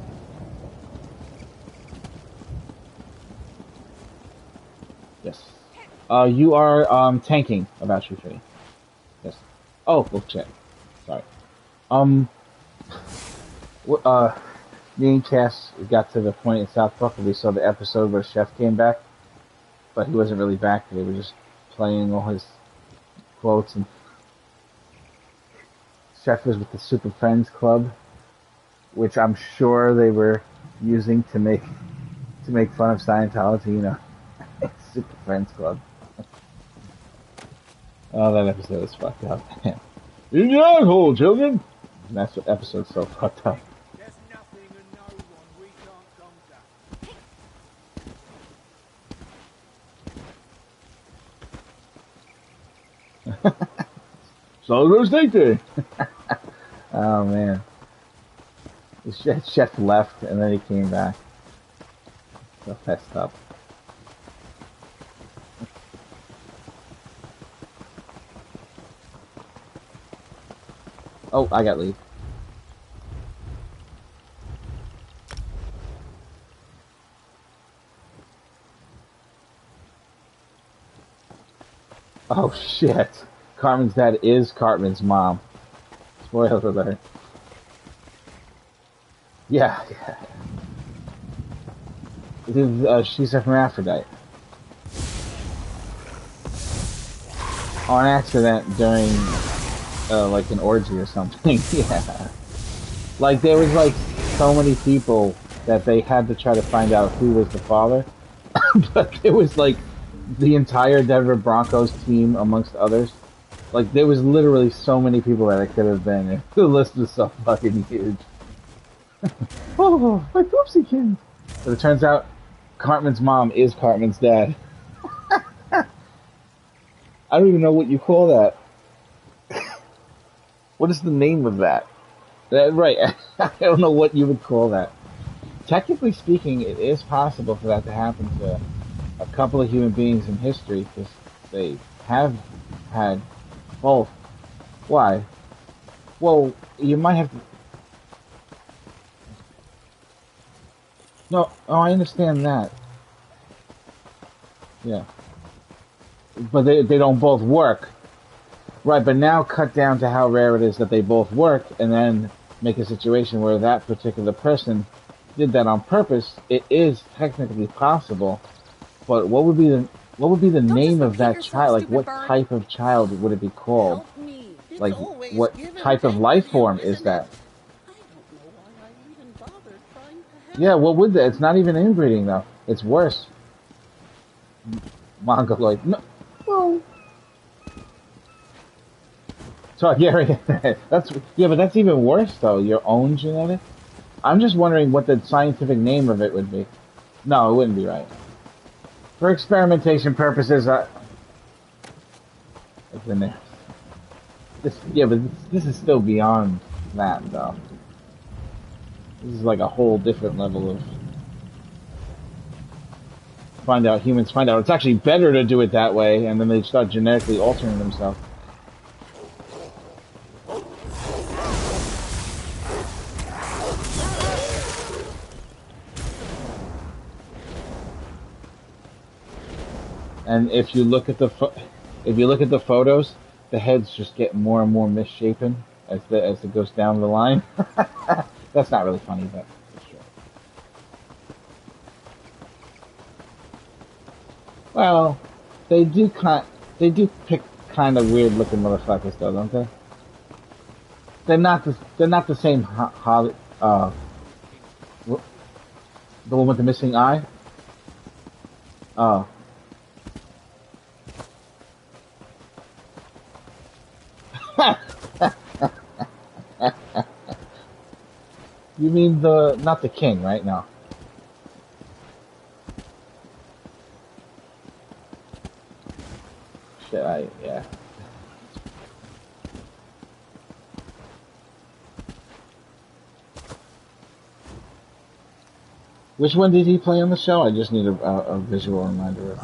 Yes. You are tanking about Tree Pity. Yes. Oh, book chat. Sorry. Me and Cass got to the point in South Park where we saw the episode where Chef came back. But he wasn't really back. They were just playing all his quotes, and Chef was with the Super Friends Club, which I'm sure they were using to make fun of Scientology. You know, Super Friends Club. Oh, that episode is fucked up. In your asshole, children. And that's what episode's so fucked up. So those things there. Oh man, the chef left and then he came back. So messed up. Oh, I got leave. Oh shit. Cartman's dad is Cartman's mom. Spoiler alert. Yeah. She's a hermaphrodite. On accident during, like an orgy or something. Yeah. Like, there was, like, so many people that they had to try to find out who was the father. But there was, like, the entire Denver Broncos team, amongst others. Like, there was literally so many people that it could have been. The list was so fucking huge. Oh, my poopsie kid. But it turns out Cartman's mom is Cartman's dad. I don't even know what you call that. What is the name of that? Right, I don't know what you would call that. Technically speaking, it is possible for that to happen to a couple of human beings in history, because they have had both. Why? Well, you might have to... No, oh, I understand that. Yeah. But they don't both work. Right, but now cut down to how rare it is that they both work, and then make a situation where that particular person did that on purpose. It is technically possible, but what would be the name of that child? Like, what type of child would it be called? Like, what type of life form is that? Yeah, what would that? It's not even inbreeding, though. It's worse. Mongoloid. No. Well. Targaryen. That's yeah, but that's even worse though. Your own genetic. I'm just wondering what the scientific name of it would be. No, it wouldn't be right. For experimentation purposes, goodness. Yeah, but this is still beyond that though. This is like a whole different level of humans find out it's actually better to do it that way, and then they start genetically altering themselves. And if you look at the photos, the heads just get more and more misshapen as it goes down the line. That's not really funny, but it's true. Well, they do pick kind of weird looking motherfuckers though, don't they? They're not the same the one with the missing eye. Oh. You mean not the king, right? No. Shit, yeah. Which one did he play on the show? I just need a visual reminder of it.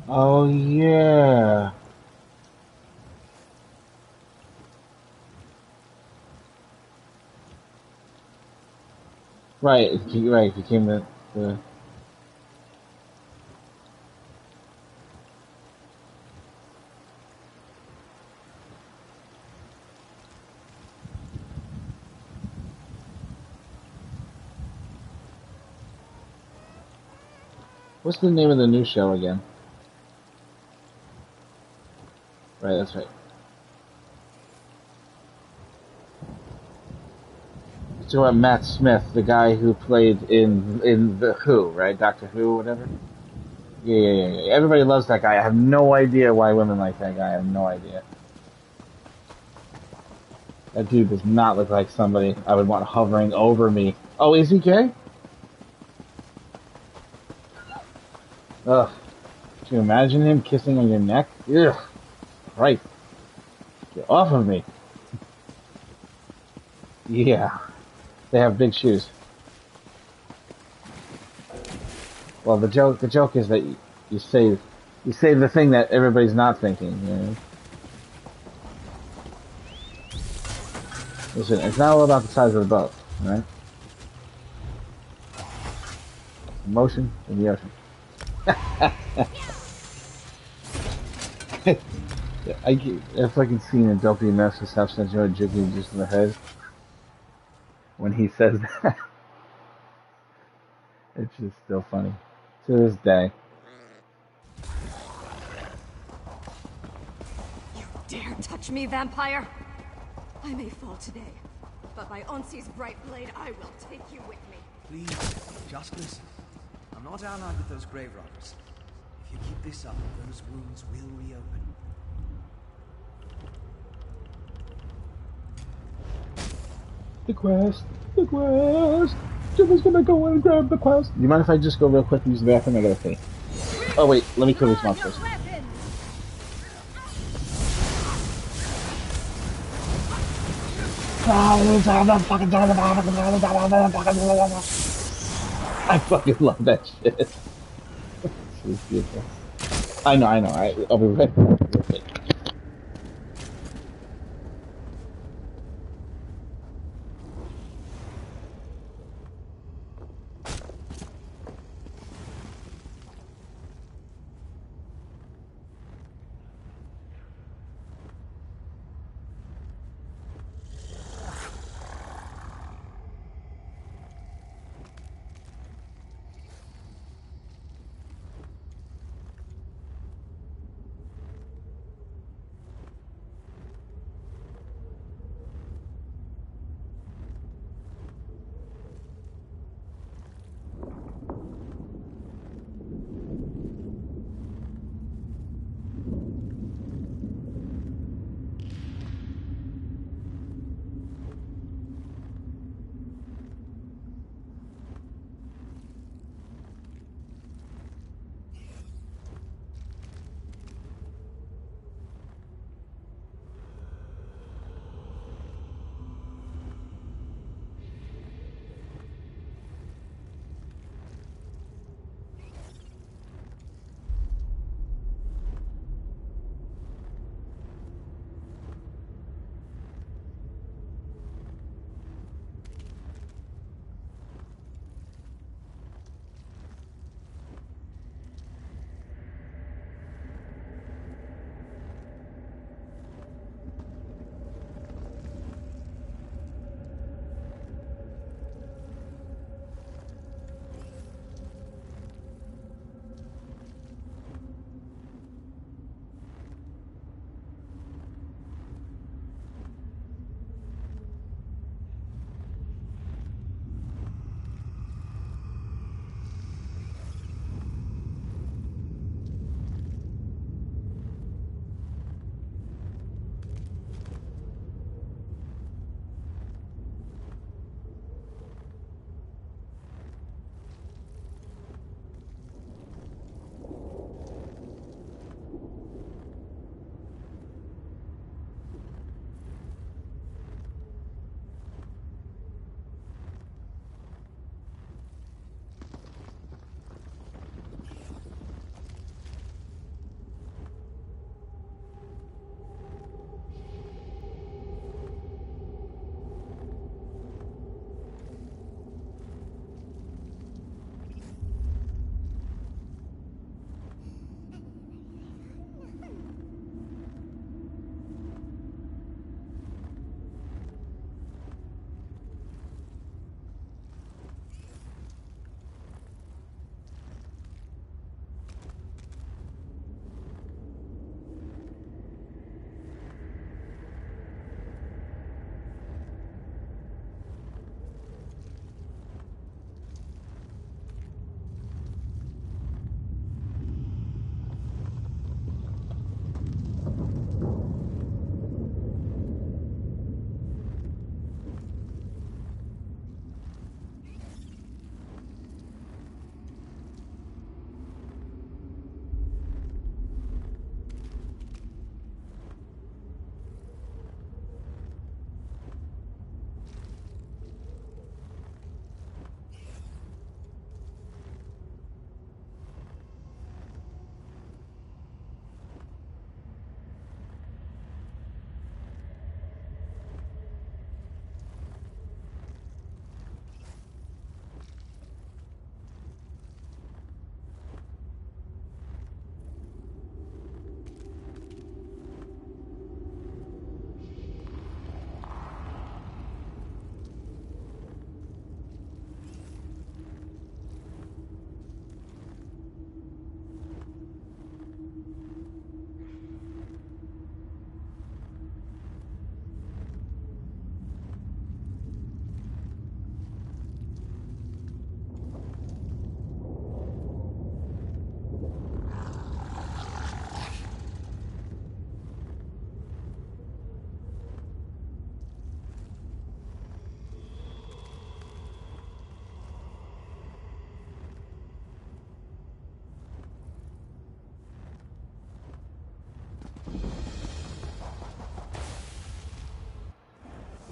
Oh, yeah. Right, it became the... What's the name of the new show again? Right, that's right. It's about Matt Smith, the guy who played in the Who, right? Doctor Who, whatever. Yeah. Everybody loves that guy. I have no idea why women like that guy. I have no idea. That dude does not look like somebody I would want hovering over me. Oh, is he gay? Ugh. Can you imagine him kissing on your neck? Ugh. Right. Get off of me. Yeah. They have big shoes. Well, the joke is that you say the thing that everybody's not thinking, you know? Listen, it's not all about the size of the boat, right? Motion in the ocean. I fucking seen a dopey mess with stuff since you're jiggling just in the head when he says that. It's just still funny to this day. You dare touch me, vampire? I may fall today, but by Onsi's bright blade, I will take you with me. Please, just listen. I'm not allied with those grave robbers. If you keep this up, those wounds will reopen. The quest. Jimmy's gonna go and grab the quest. Do you mind if I just go real quick and use the bathroom? I gotta pee. Oh wait, let me kill these monsters. I fucking love that shit. It's beautiful. I know. I'll be right back.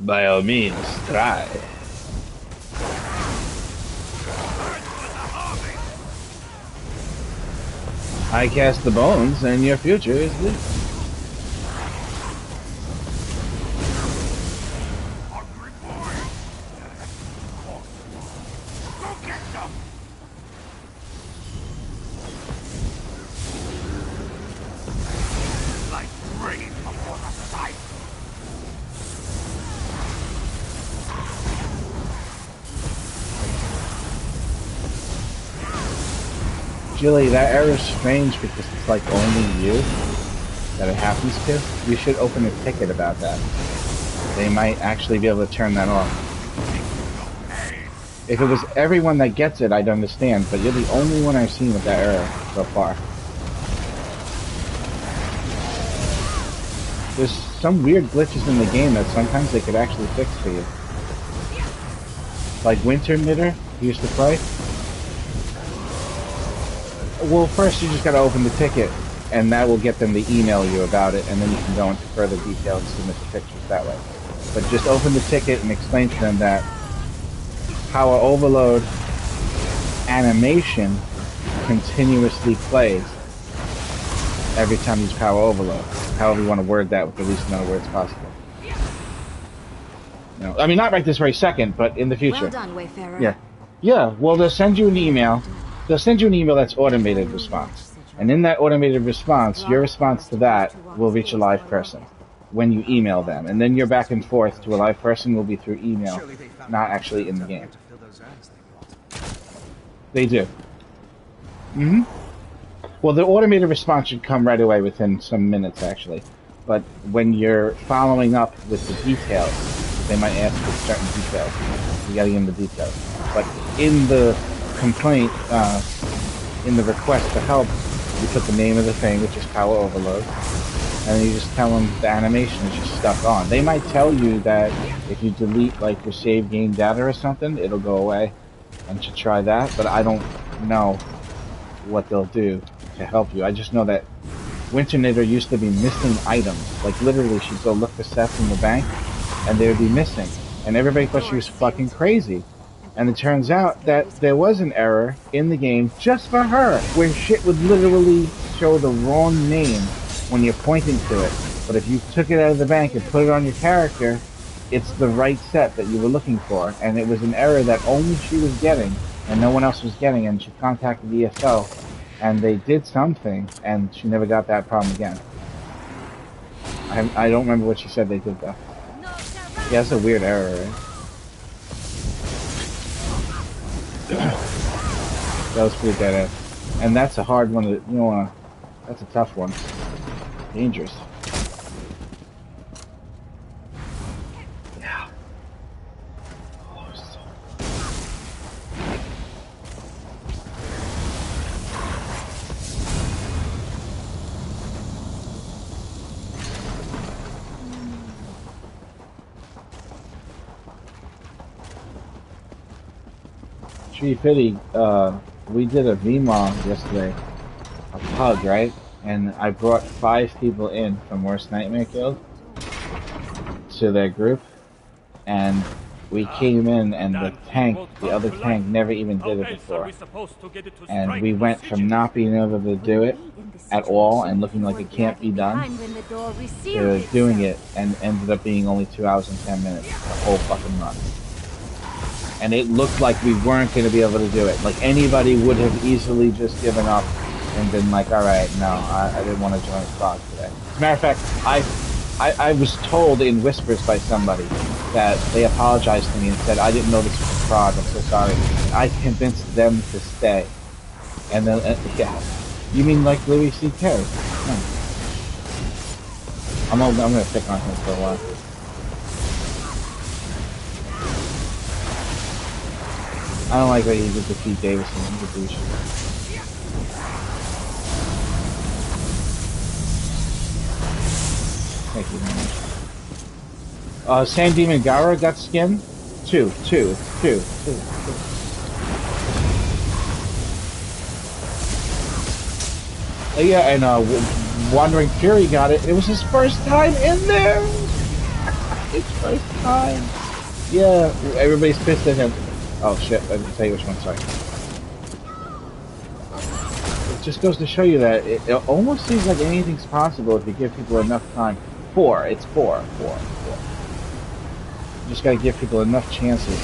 By all means, try. I cast the bones, and your future is lit. Julie, that error is strange because it's like only you that it happens to. You should open a ticket about that. They might actually be able to turn that off. If it was everyone that gets it, I'd understand, but you're the only one I've seen with that error so far. There's some weird glitches in the game that sometimes they could actually fix for you. Like Winter Knitter used to play. Well, first you just gotta open the ticket, and that will get them to email you about it, and then you can go into further detail and submit the pictures that way. But just open the ticket and explain to them that Power Overload animation continuously plays every time you use Power Overload. However you want to word that with the least amount of words possible. No, I mean, not right this very second, but in the future. Well done, Wayfarer. Yeah. Yeah, well, they'll send you an email. They'll send you an email that's automated response. And in that automated response, your response to that will reach a live person when you email them. And then your back and forth to a live person will be through email, not actually in the game. They do. Mm-hmm. Well, the automated response should come right away within some minutes, actually. But when you're following up with the details, they might ask for certain details. You gotta give them the details. But in the complaint, in the request for help, you put the name of the thing, which is Power Overload, and then you just tell them the animation is just stuck on. They might tell you that if you delete like your save game data or something, it'll go away, and to try that, but I don't know what they'll do to help you. I just know that Winter Knitter used to be missing items. Like literally, she'd go look for stuff in the bank, and they would be missing, and everybody thought she was fucking crazy. And it turns out that there was an error in the game just for her, where shit would literally show the wrong name when you're pointing to it. But if you took it out of the bank and put it on your character, it's the right set that you were looking for. And it was an error that only she was getting, and no one else was getting, and she contacted ESO, and they did something, and she never got that problem again. I don't remember what she said they did, though. Yeah, it's a weird error, right? That was pretty badass. And that's a hard one to, you know, that's a tough one. Dangerous. Yeah. Oh, so... Tree Pity, we did a VMOD yesterday, a pug, right? And I brought 5 people in from Worst Nightmare Guild to their group, and we came in and the other tank never even did it before. And we went from not being able to do it at all and looking like it can't be done to doing it, and ended up being only 2 hours and 10 minutes, the whole fucking run. And it looked like we weren't going to be able to do it. Like anybody would have easily just given up and been like, all right, no, I didn't want to join Frog today. As a matter of fact, I was told in whispers by somebody that they apologized to me and said, I didn't know this was a Frog, I'm so sorry. I convinced them to stay. And then, yeah. You mean like Louis C.K.? No. I'm going to pick on him for a while. I don't like that he did defeat Davison. He's a douche. Thank you very much. San Demon Gara got skin? Two. Yeah, and Wandering Fury got it. It was his first time in there! It's first time. Yeah, everybody's pissed at him. Oh shit, I didn't tell you which one, sorry. It just goes to show you that it almost seems like anything's possible if you give people enough time. It's four. You just gotta give people enough chances.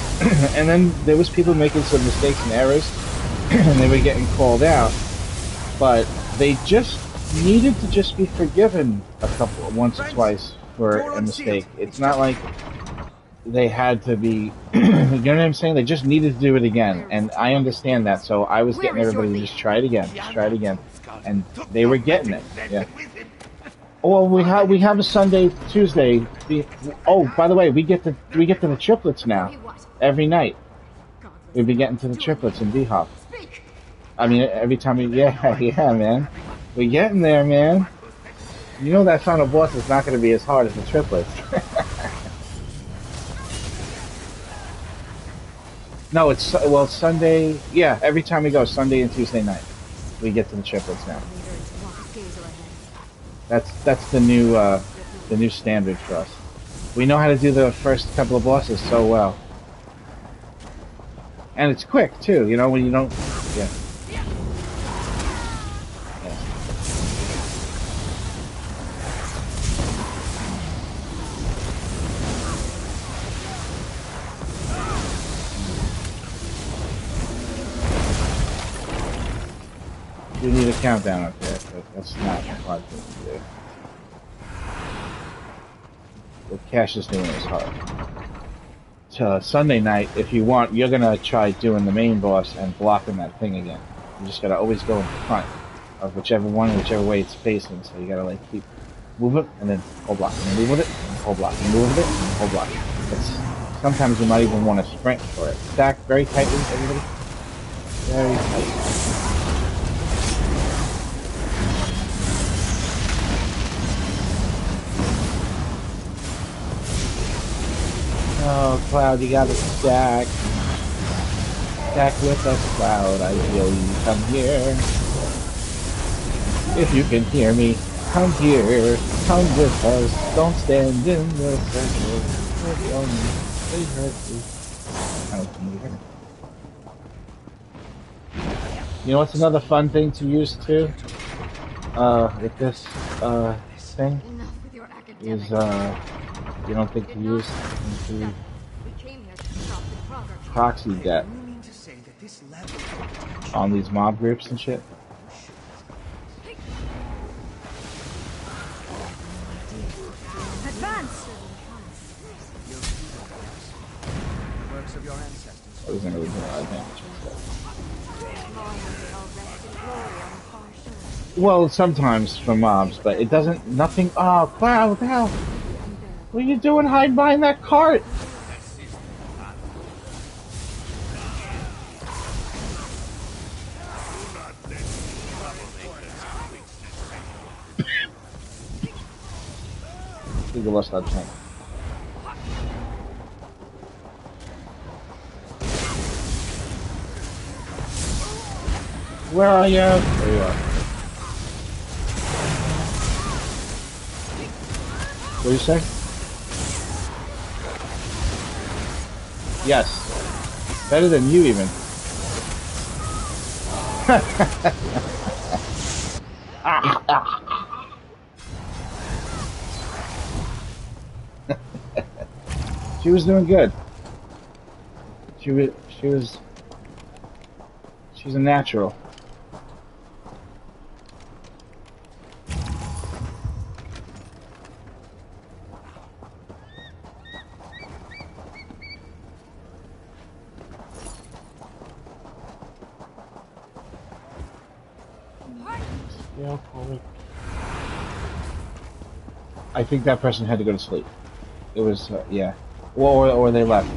And then there was people making some mistakes and errors, and they were getting called out. But they just needed to just be forgiven once or twice for a mistake. It's not like they had to be, you know what I'm saying? They just needed to do it again, and I understand that. So I was getting everybody to just try it again, and they were getting it. Yeah. Oh, well, we have a Sunday, Tuesday. By the way, we get to the triplets now, every night. We'll be getting to the triplets in D-Hop. I mean, every time yeah, man. We're getting there, man. You know that final boss is not going to be as hard as the triplets. No, it's Sunday. Yeah, every time we go, Sunday and Tuesday night, we get to the triplets now. That's the new standard for us. We know how to do the first couple of bosses so well, and it's quick too. You know when you don't. Yeah. You need a countdown up there, but that's not a hard thing to do. What Cash is doing is hard. Sunday night, if you want, you're gonna try doing the main boss and blocking that thing again. You just gotta always go in front of whichever way it's facing. So you gotta like keep move it and then hold block, and then move with it, and hold block, and move with it, and hold block. Sometimes you might even want to sprint for it. Stack very tightly, everybody. Very tight. Oh, Cloud, you gotta stack. Stack with us, Cloud. I feel you come here. If you can hear me, come here. Come with us. Don't stand in the circle. They hurt you. I don't think you hear me. You know what's another fun thing to use too? With this thing is you don't think to use into proxy debt on these mob groups and shit. Advance! Works of your ancestors. I was gonna really do advantage. Well, sometimes for mobs, but it doesn't. Nothing. Oh, Cloud, what the hell? What are you doing hiding behind that cart? I think I lost that tank. Where are you? There you are. What do you say? Yes. Better than you even. She was doing good. She's a natural. I think that person had to go to sleep. It was, yeah. Well, or they left.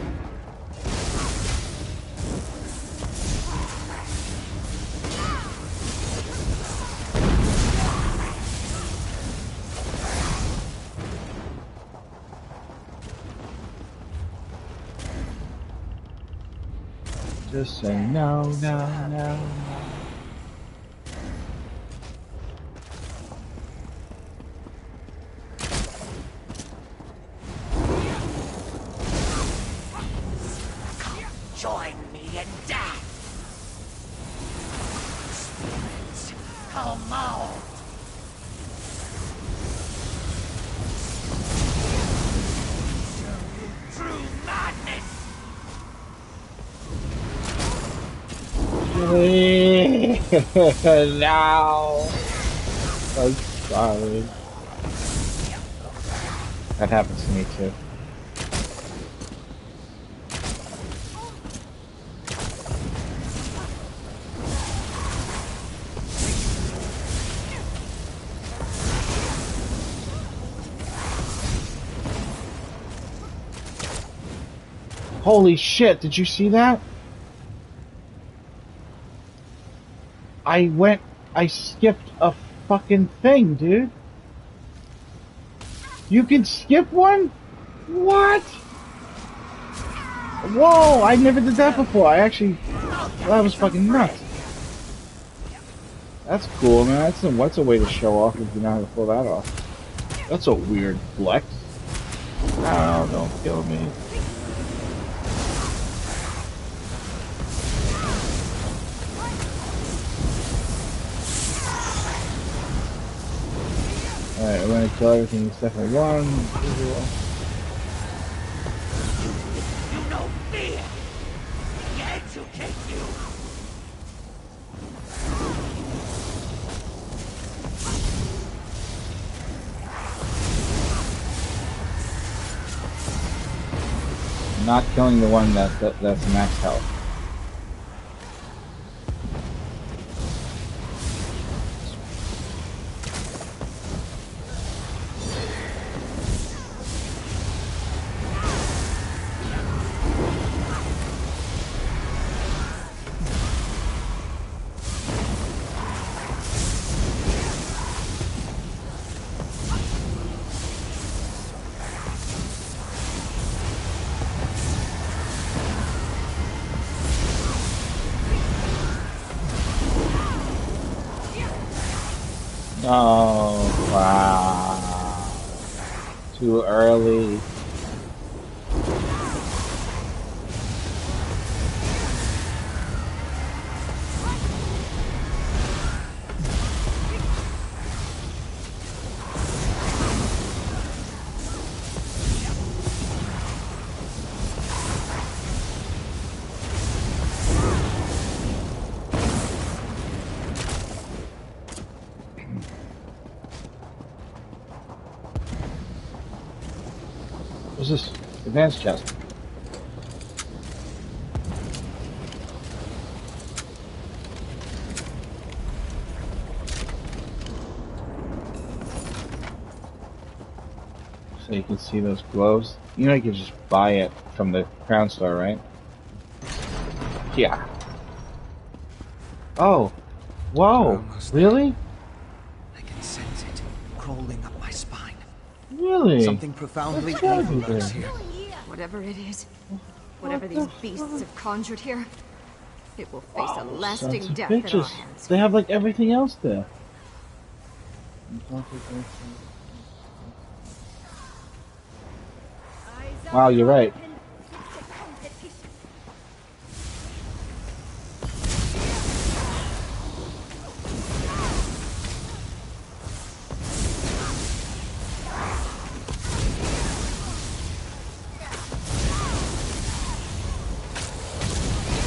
Just say no, no, no, no. join me in death. Spirits, come out. True madness. No. I'm sorry. That happens to me too. Holy shit, did you see that? I skipped a fucking thing, dude. You can skip one? What? Whoa, I never did that before. That was fucking nuts. That's cool, man. What's a way to show off if you know how to pull that off? That's a weird flex. Oh, don't kill me. Alright, we're gonna kill everything except for one visual. You know fear. Yet to kick you. Not killing the one that's max health. Oh, wow. Too early. What's this? Advanced chest. So you can see those glows. You know you can just buy it from the Crown Store, right? Yeah. Oh. Whoa. Really? I can sense it crawling up my spine. Really? Something profoundly What's wrong evil with lurks it? here. Whatever it is, whatever these beasts have conjured here, it will face a lasting Sons of death at our bitches. hands. They have like everything else there. Wow, you're right.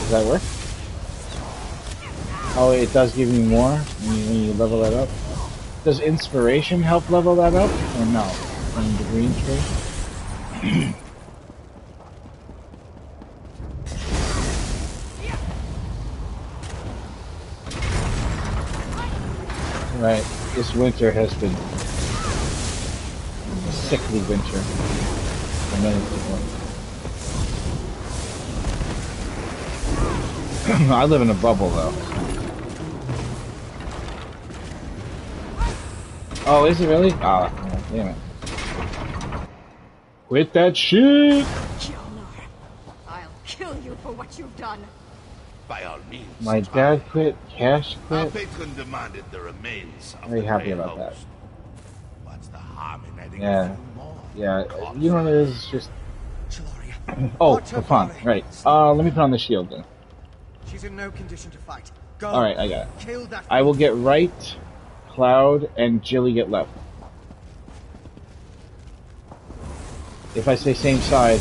Does that work? Oh, it does give you more when you level that up. Does inspiration help level that up, or no? From the green tree. Right. This winter has been a sickly winter for many people. I live in a bubble, though. Oh, is it really? Ah, oh, damn it. Quit that shit! Kilnar, I'll kill you for what you've done. By all means. My try. dad quit, Cash Our quit. patron demanded the remains of Very the happy Grey about that. Host. What's the harm in adding Yeah. a few more? Yeah, you know what it is? It's just Chaloria, Oh, Watch her, Kafan, Farley. right. Let me put on the shield then. She's in no condition to fight. Go. Alright, I got it. Kill that. I will get right, Cloud, and Jilly get left. If I say same side,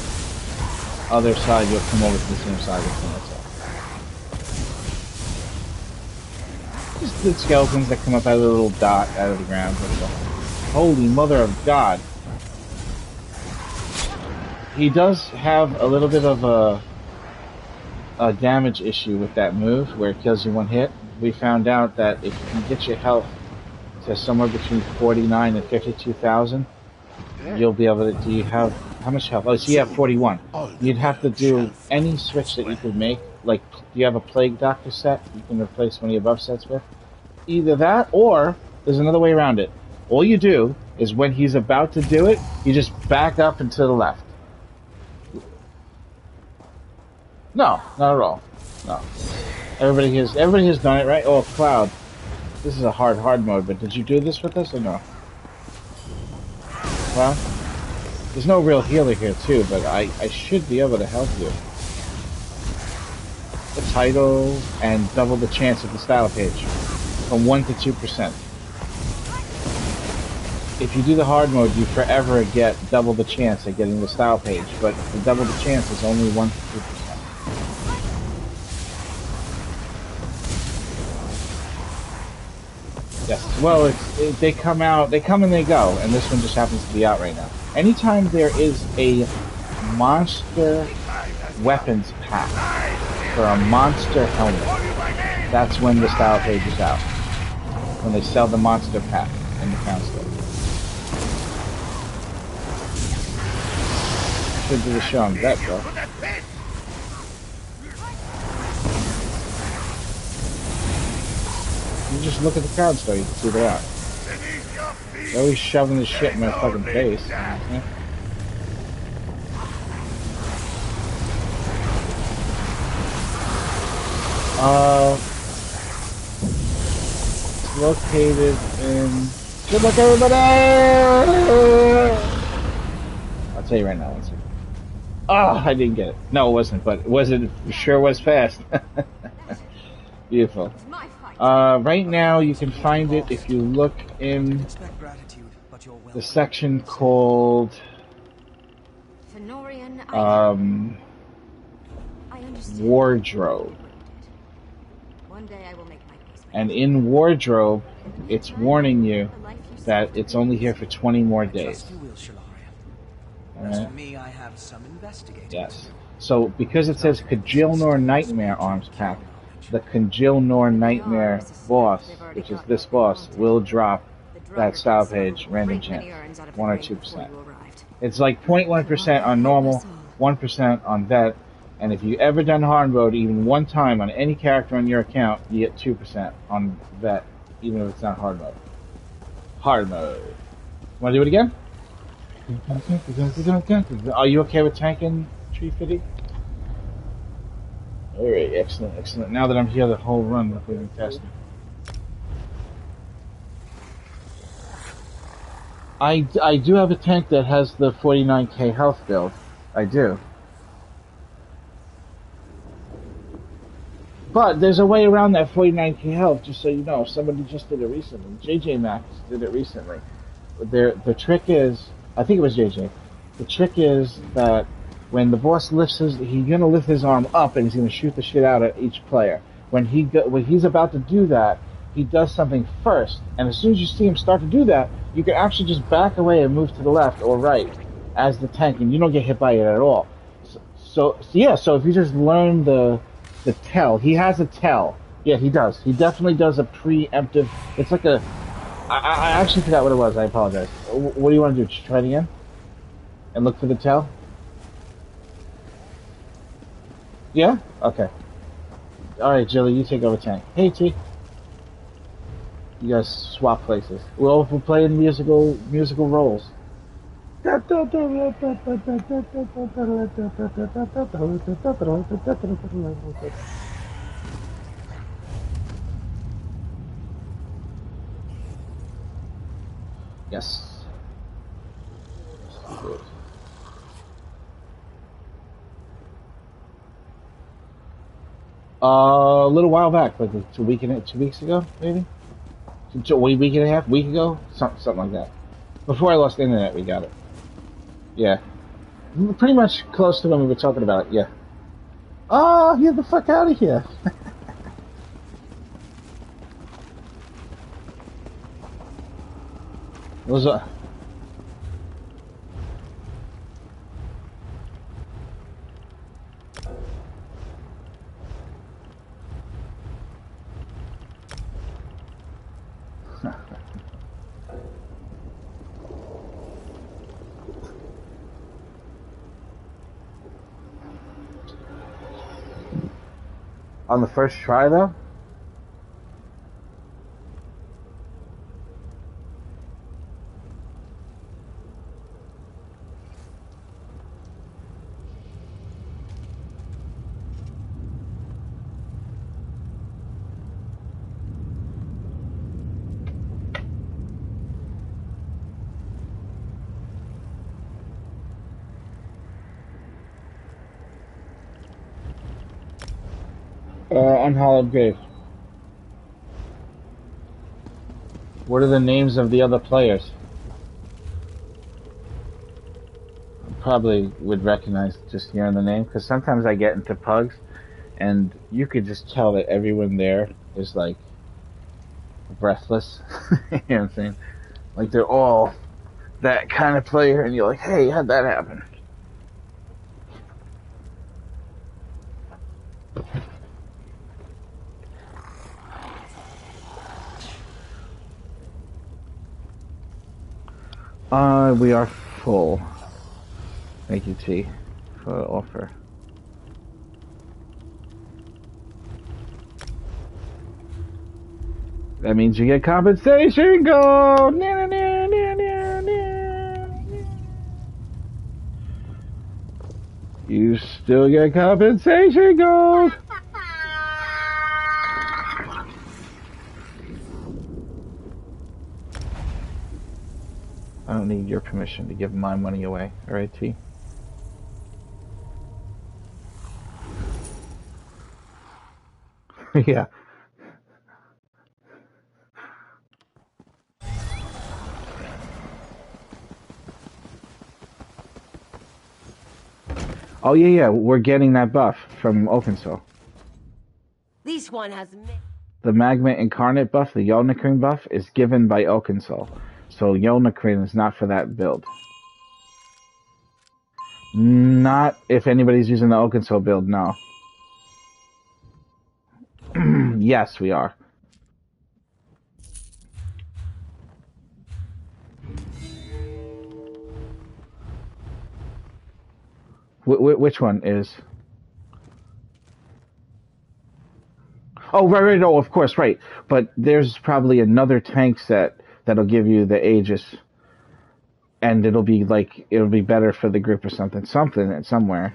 other side, you'll come over to the same side with me, that's all. Just the skeletons that come up out of the little dot out of the ground. That's all. Holy mother of God. He does have a little bit of a damage issue with that move where it kills you one hit. We found out that if you can get your health to somewhere between 49 and 52,000, you'll be able to. Do you have how much health? Oh, so you have 41. You'd have to do any switch that you could make. Like, do you have a Plague Doctor set you can replace one of your buff sets with? Either that, or there's another way around it. All you do is when he's about to do it, you just back up and to the left. No, not at all. No. Everybody has done it, right? Oh, Cloud. This is a hard mode, but did you do this with us or no? Well, there's no real healer here too, but I should be able to help you. The title and double the chance of the style page from 1 to 2%. If you do the hard mode, you forever get double the chance of getting the style page, but the double the chance is only 1 to 2%. Yes. Well, they come out, they come and they go, and this one just happens to be out right now. Anytime there is a monster weapons pack for a monster helmet, that's when the style page is out. When they sell the monster pack in the town store. Should do the show on that, bro. You just look at the crowd store, you can see they're out. They're always shoving this shit in my fucking face. Yeah. It's located in... Good luck, everybody! I'll tell you right now, one second. Oh, I didn't get it. No, it wasn't, but it sure was fast. Beautiful. Right now, you can find it if you look in the section called Wardrobe. And in Wardrobe, it's warning you that it's only here for 20 more days. Alright? Yes. So, because it says Kajilnor Nightmare Arms Pack, the Kajilnor Nightmare boss, which is this boss, will drop that style page random chance, 1 or 2%. It's like 0.1% on normal, 1% on vet, and if you ever done hard mode even one time on any character on your account, you get 2% on vet, even if it's not hard mode. Hard mode. Want to do it again? Are you okay with tanking Tree Fitty? Alright, excellent, excellent. Now that I'm here the whole run, we're going to test me. I do have a tank that has the 49k health build. I do. But there's a way around that 49k health, just so you know. Somebody just did it recently. JJ Max did it recently. The trick is, I think it was JJ. The trick is that when the boss lifts he's gonna lift his arm up and he's gonna shoot the shit out at each player. When he's about to do that, he does something first, and as soon as you see him start to do that, you can actually just back away and move to the left or right as the tank, and you don't get hit by it at all. So if you just learn the tell, he has a tell. Yeah, he does. He definitely does a preemptive. It's like a. I actually forgot what it was. I apologize. What do you want to do? Try it again, and look for the tell. Yeah? Okay. Alright, Jilly, you take over tank. Hey, T. You guys swap places. We're playing musical roles. Yes. Good. A little while back, like 2 weeks ago, maybe. A week and a half, week ago, something like that. Before I lost the internet, we got it. Yeah, pretty much close to when we were talking about it. Yeah. Oh, get the fuck out of here! It was a. On the first try, though? Unhallowed Grave. What are the names of the other players? Probably would recognize just hearing the name, because sometimes I get into pugs, and you could just tell that everyone there is like breathless. You know what I'm saying? Like they're all that kind of player, and you're like, hey, how'd that happen? We are full. Thank you, T, for the offer. That means you get compensation gold! You still get compensation gold! I don't need your permission to give my money away, alright, T? Yeah. Oh yeah, we're getting that buff from Oakensoul. This one has The Magma Incarnate buff, the Yolnahkriin buff, is given by Oakensoul. So Yolnahkriin is not for that build. Not if anybody's using the Oakensoul build, no. Yes, we are. Which one is? Oh, right, oh, of course, right. But there's probably another tank set that'll give you the Aegis. And it'll be better for the group or something. Somewhere.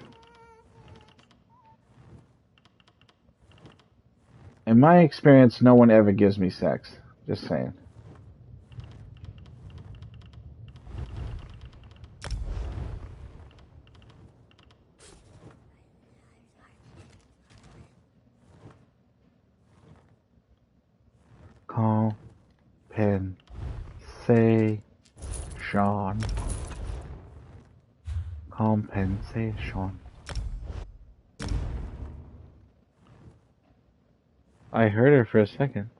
In my experience, no one ever gives me sex. Just saying. Compensation. I heard her for a second.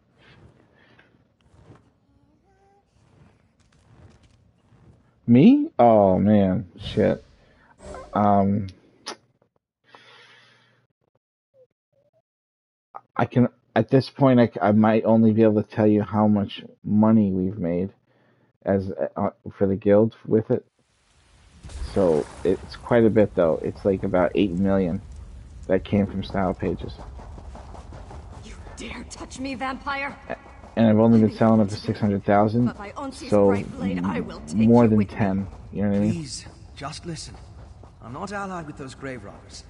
Me? Oh man, shit. I can at this point I might only be able to tell you how much money we've made as for the guild with it. So it's quite a bit though. It's like about 8 million that came from style pages. You dare touch me, vampire? And I've only been selling up to 600,000, so more than 10. You know what I mean? Please, just listen. I'm not allied with those grave robbers.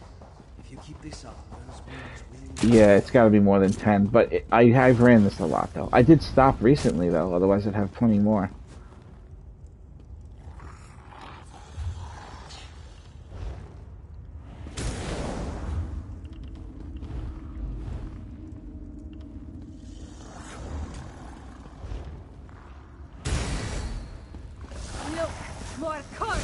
If you keep this up, those wounds will... Yeah, it's got to be more than 10. But I've ran this a lot though. I did stop recently though, otherwise I'd have 20 more. More courage!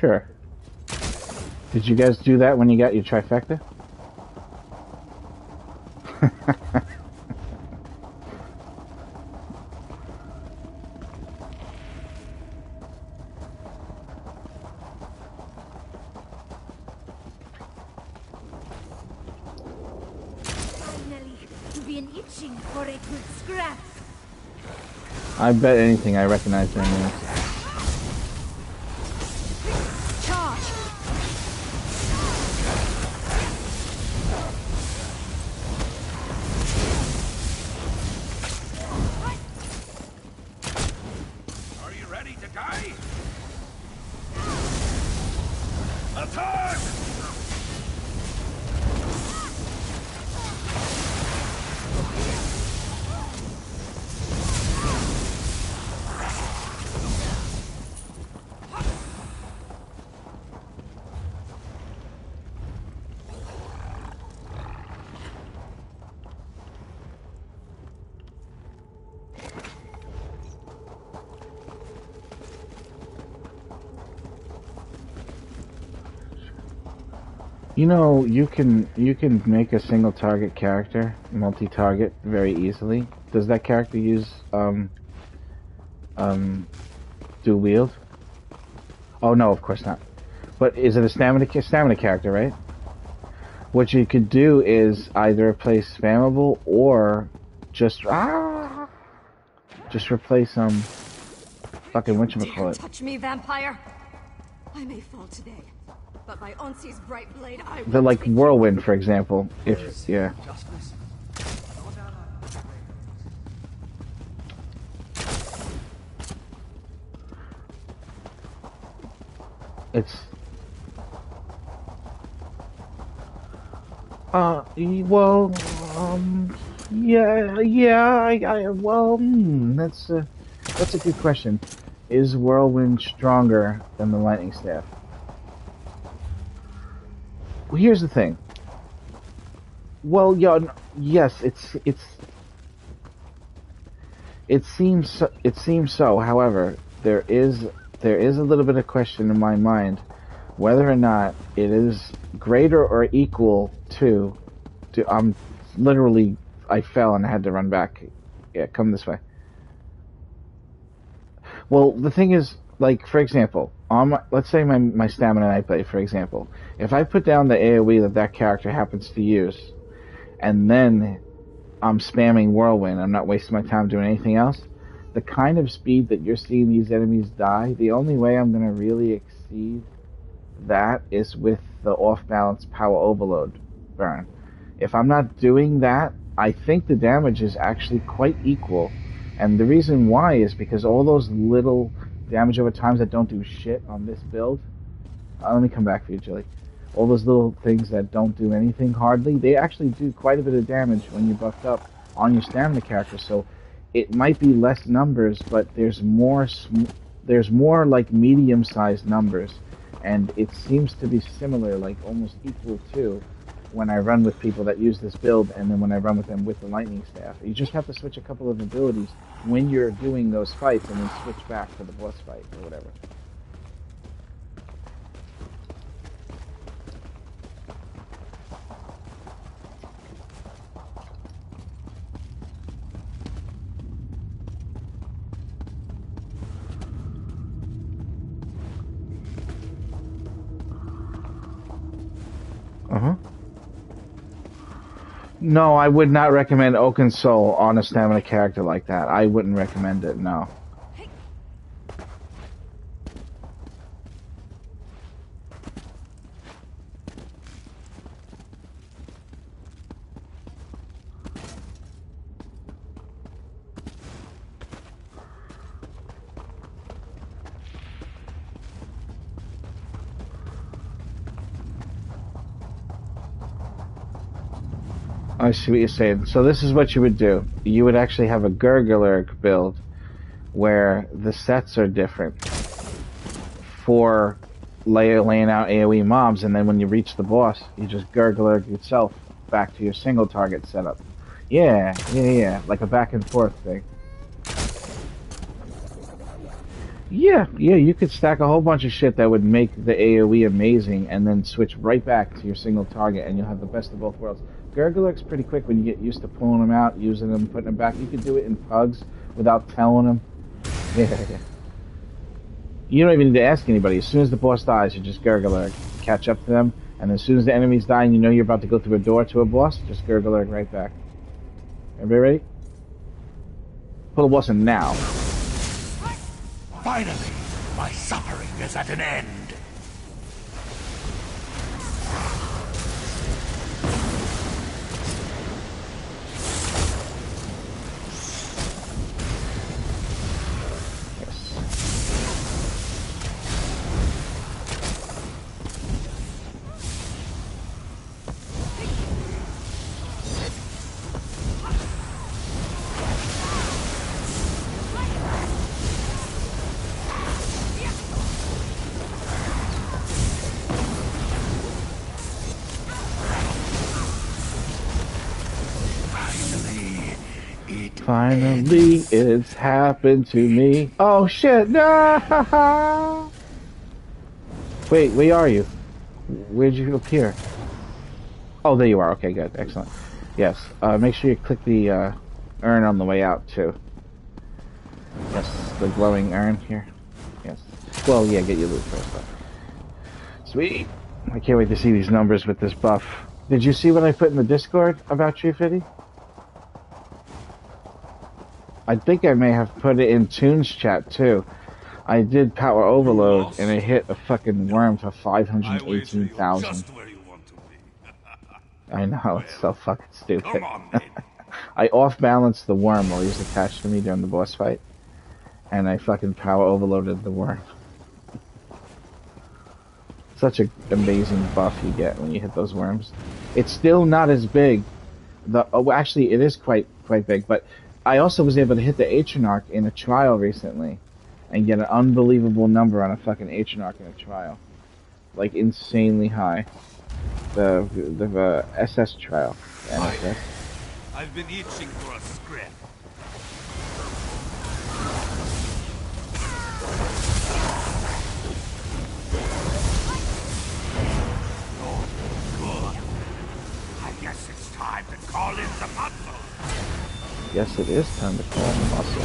Sure. Did you guys do that when you got your trifecta? Finally, you've been itching for a good scrap. I bet anything I recognize their names. Charge! Are you ready to die? Attack! You know, you can make a single target character multi-target very easily. Does that character use dual wield? Oh no, of course not. But is it a stamina character, right? What you could do is either replace spammable or just replace fucking Dare whatchamacallit. touch me, vampire! I may fall today, but by Onsi's bright blade, I will The like take you whirlwind, for example. If yeah. Justice. I'm not allied with those grave robbers. It's well, that's a good question. Is Whirlwind stronger than the Lightning Staff? Well, here's the thing. Well, yeah, yes, it seems so. However, there is a little bit of question in my mind whether or not it is greater or equal to literally I fell and I had to run back. Yeah, come this way. Well, the thing is, like, for example, let's say my Stamina Night Blade, for example. If I put down the AoE that character happens to use, and then I'm spamming Whirlwind, I'm not wasting my time doing anything else, the kind of speed that you're seeing these enemies die, the only way I'm going to really exceed that is with the off-balance power overload burn. If I'm not doing that, I think the damage is actually quite equal. And the reason why is because all those little damage over times that don't do shit on this build, let me come back for you, Jilly. All those little things that don't do anything hardly, they actually do quite a bit of damage when you're buffed up on your stamina character. So it might be less numbers, but there's more like medium-sized numbers, and it seems to be similar, like almost equal to when I run with people that use this build, and then when I run with them with the Lightning Staff. You just have to switch a couple of abilities when you're doing those fights, and then switch back to the boss fight or whatever. Uh-huh. No, I would not recommend Oaken Soul on a stamina character like that. I wouldn't recommend it, no. I see what you're saying. So this is what you would do. You would actually have a Gurgler build where the sets are different for laying out AoE mobs, and then when you reach the boss, you just Gurgler yourself back to your single target setup. Yeah. Like a back and forth thing. Yeah, you could stack a whole bunch of shit that would make the AoE amazing, and then switch right back to your single target, and you'll have the best of both worlds. Gurgler's pretty quick when you get used to pulling them out, using them, putting them back. You could do it in pugs without telling them. Yeah. You don't even need to ask anybody. As soon as the boss dies, you just Gurgler, catch up to them, and as soon as the enemies die and you know you're about to go through a door to a boss, just Gurgler right back. Everybody ready? Pull the boss in now. Finally, my suffering is at an end. Finally, it's happened to me. Oh shit, no! Wait, where are you? Where'd you appear? Oh, there you are. Okay, good. Excellent. Yes, make sure you click the urn on the way out, too. Yes, the glowing urn here. Yes. Well, yeah, get your loot first, though. Sweet. I can't wait to see these numbers with this buff. Did you see what I put in the Discord about Tree Fitty? I think I may have put it in Toon's chat too. I did power overload and it hit a fucking worm for 518,000. I know, it's so fucking stupid. I off balanced the worm while he was attached to me during the boss fight, and I fucking power overloaded the worm. Such an amazing buff you get when you hit those worms. It's still not as big. Actually, it is quite big, but I also was able to hit the Atronach in a trial recently and get an unbelievable number on a fucking Atronach in a trial. Like, insanely high. The SS trial. The NSS. I've been itching for a scrap. Good. I guess it's time to call in the muscle. Yes, it is time to call in the muscle.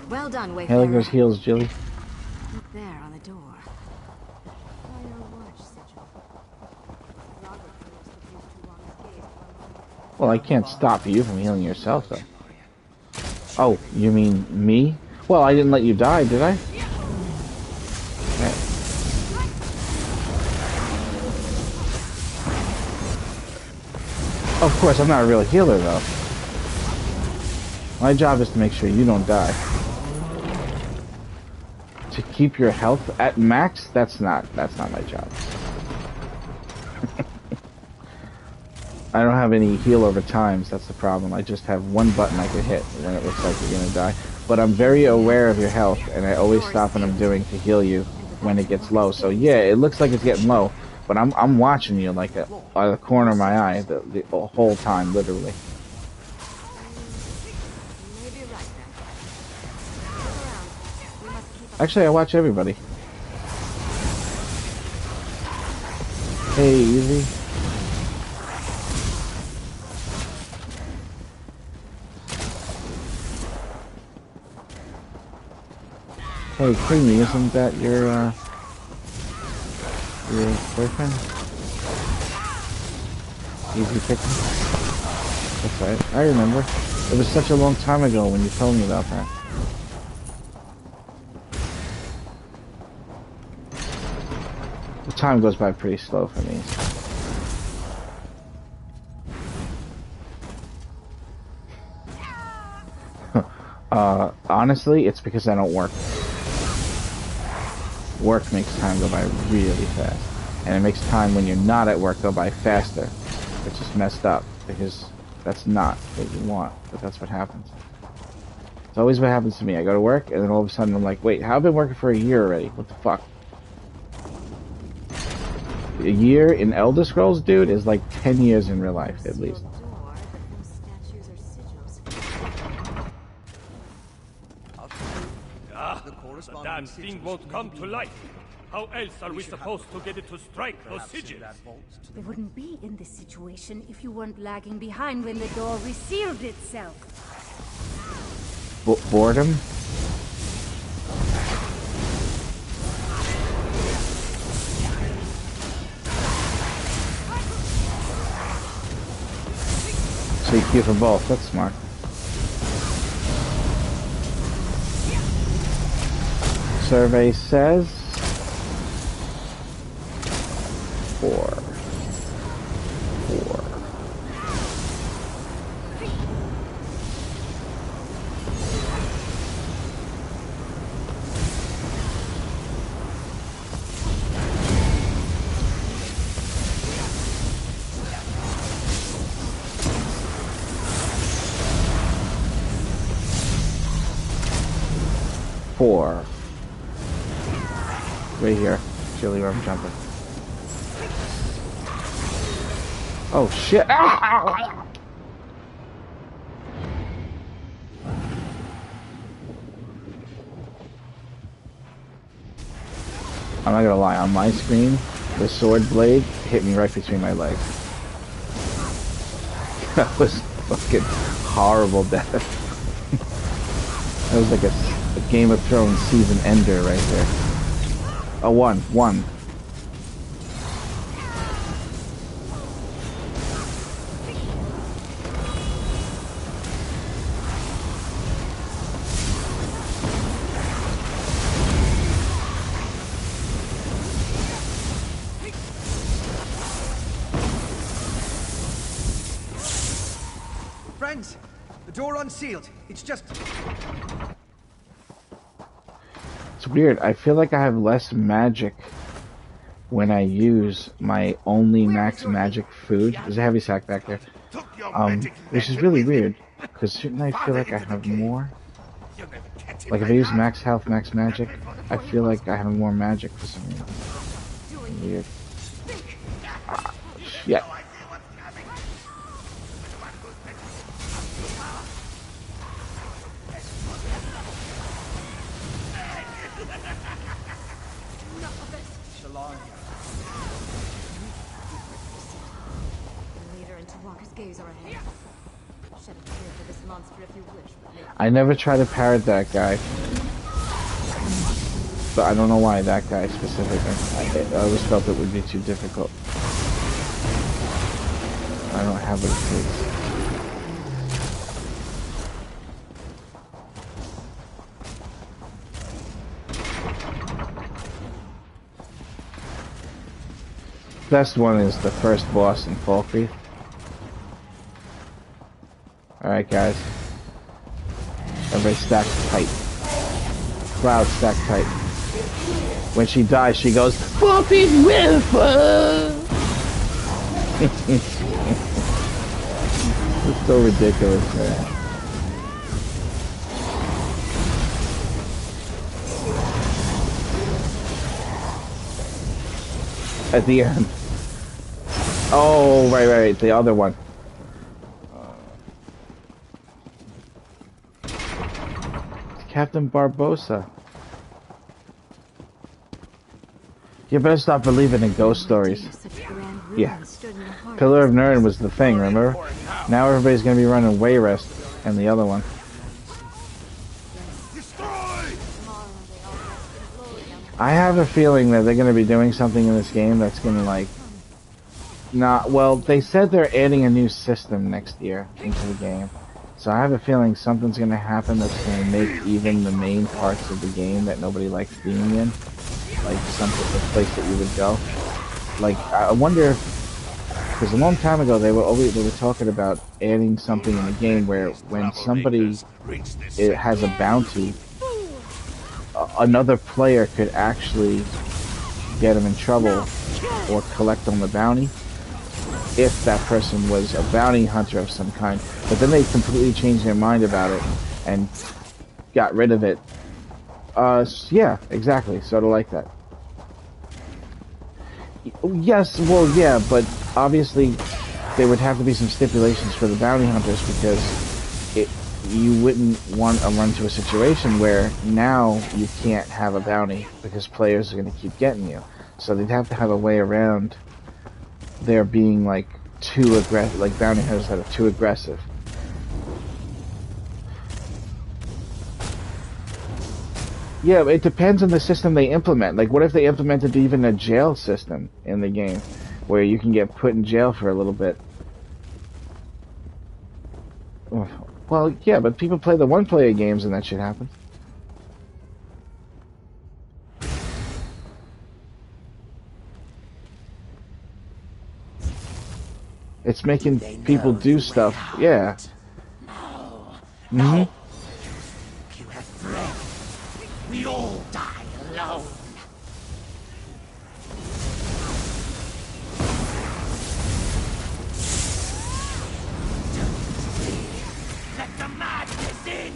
Well done, Wayfarer. Hell goes heels, Jilly. Look there on the door. By your watch, Sigil. Robert feels that these two on his gaze for a moment. Well, I can't stop you from healing yourself, though. Oh, you mean me? Well, I didn't let you die, did I? Okay. Of course, I'm not a real healer, though. My job is to make sure you don't die. To keep your health at max, that's not my job. I don't have any heal over times, that's the problem. I just have one button I can hit when it looks like you're gonna die. But I'm very aware of your health, and I always stop what I'm doing to heal you when it gets low. So yeah, it looks like it's getting low, But I'm watching you like out of the corner of my eye the whole time, literally. Maybe right then. Look around. We must keep up. Actually, I watch everybody. Hey, Easy. Hey, Creamy, isn't that your boyfriend? Easy picking? That's right. I remember. It was such a long time ago when you told me about that. The time goes by pretty slow for me. Honestly, it's because I don't work. Work makes time go by really fast. And it makes time when you're not at work go by faster. Which is messed up, because that's not what you want, but that's what happens. It's always what happens to me. I go to work, and then all of a sudden I'm like, wait, how have I been working for a year already? What the fuck? A year in Elder Scrolls, dude, is like 10 years in real life, at least. Door, but no statues or sigils. The The corresponding damn thing won't come to life. How else are we supposed to get it to strike those sigils? We wouldn't be in this situation if you weren't lagging behind when the door resealed itself. Boredom? So you queue for both, that's smart. Survey says 4. 4. 4. Right here. Chili where I'm jumping. Oh shit! Ah! I'm not gonna lie, on my screen, the sword blade hit me right between my legs. That was fucking horrible death. That was like a Game of Thrones season ender right there. A 1. Friends, the door unsealed. It's just... It's weird. I feel like I have less magic when I use my only max magic food. There's a heavy sack back there. Which is really weird, because shouldn't I feel like I have more? Like if I use max health, max magic, I feel like I have more magic for some reason. Weird. Ah, shit. Leader into Walker's gaze are ahead. Shed a tear for this monster if you wish, but I never try to parrot that guy. But I don't know why that guy specifically. I always felt it would be too difficult. I don't have what it takes. Best one is the first boss in Falkreath. Alright guys. Everybody stack tight. Cloud stack tight. When she dies she goes, Falkreath River! It's so ridiculous, man. At the end. Oh, right. The other one. Captain Barbosa. You better stop believing in ghost stories. Yeah. Pillar of Nern was the thing, remember? Now everybody's gonna be running Wayrest and the other one. I have a feeling that they're gonna be doing something in this game that's gonna like not well, they said they're adding a new system next year into the game. So I have a feeling something's gonna happen that's gonna make even the main parts of the game that nobody likes being in, like the place that you would go. Like I wonder if, because a long time ago they were talking about adding something in the game where when somebody has a bounty, another player could actually get them in trouble or collect on the bounty if that person was a bounty hunter of some kind. But then they completely changed their mind about it and got rid of it. Yeah, exactly, sort of like that. Yes, well, yeah, but obviously there would have to be some stipulations for the bounty hunters because you wouldn't want to run to a situation where now you can't have a bounty because players are going to keep getting you. So they'd have to have a way around there being like too aggressive, like bounty hunters that are too aggressive. Yeah, it depends on the system they implement. Like, what if they implemented even a jail system in the game where you can get put in jail for a little bit? Well, yeah, but people play the one-player games and that shit happens. It's making people do stuff. Yeah. No. You have friends. We all die alone. Let the madness in.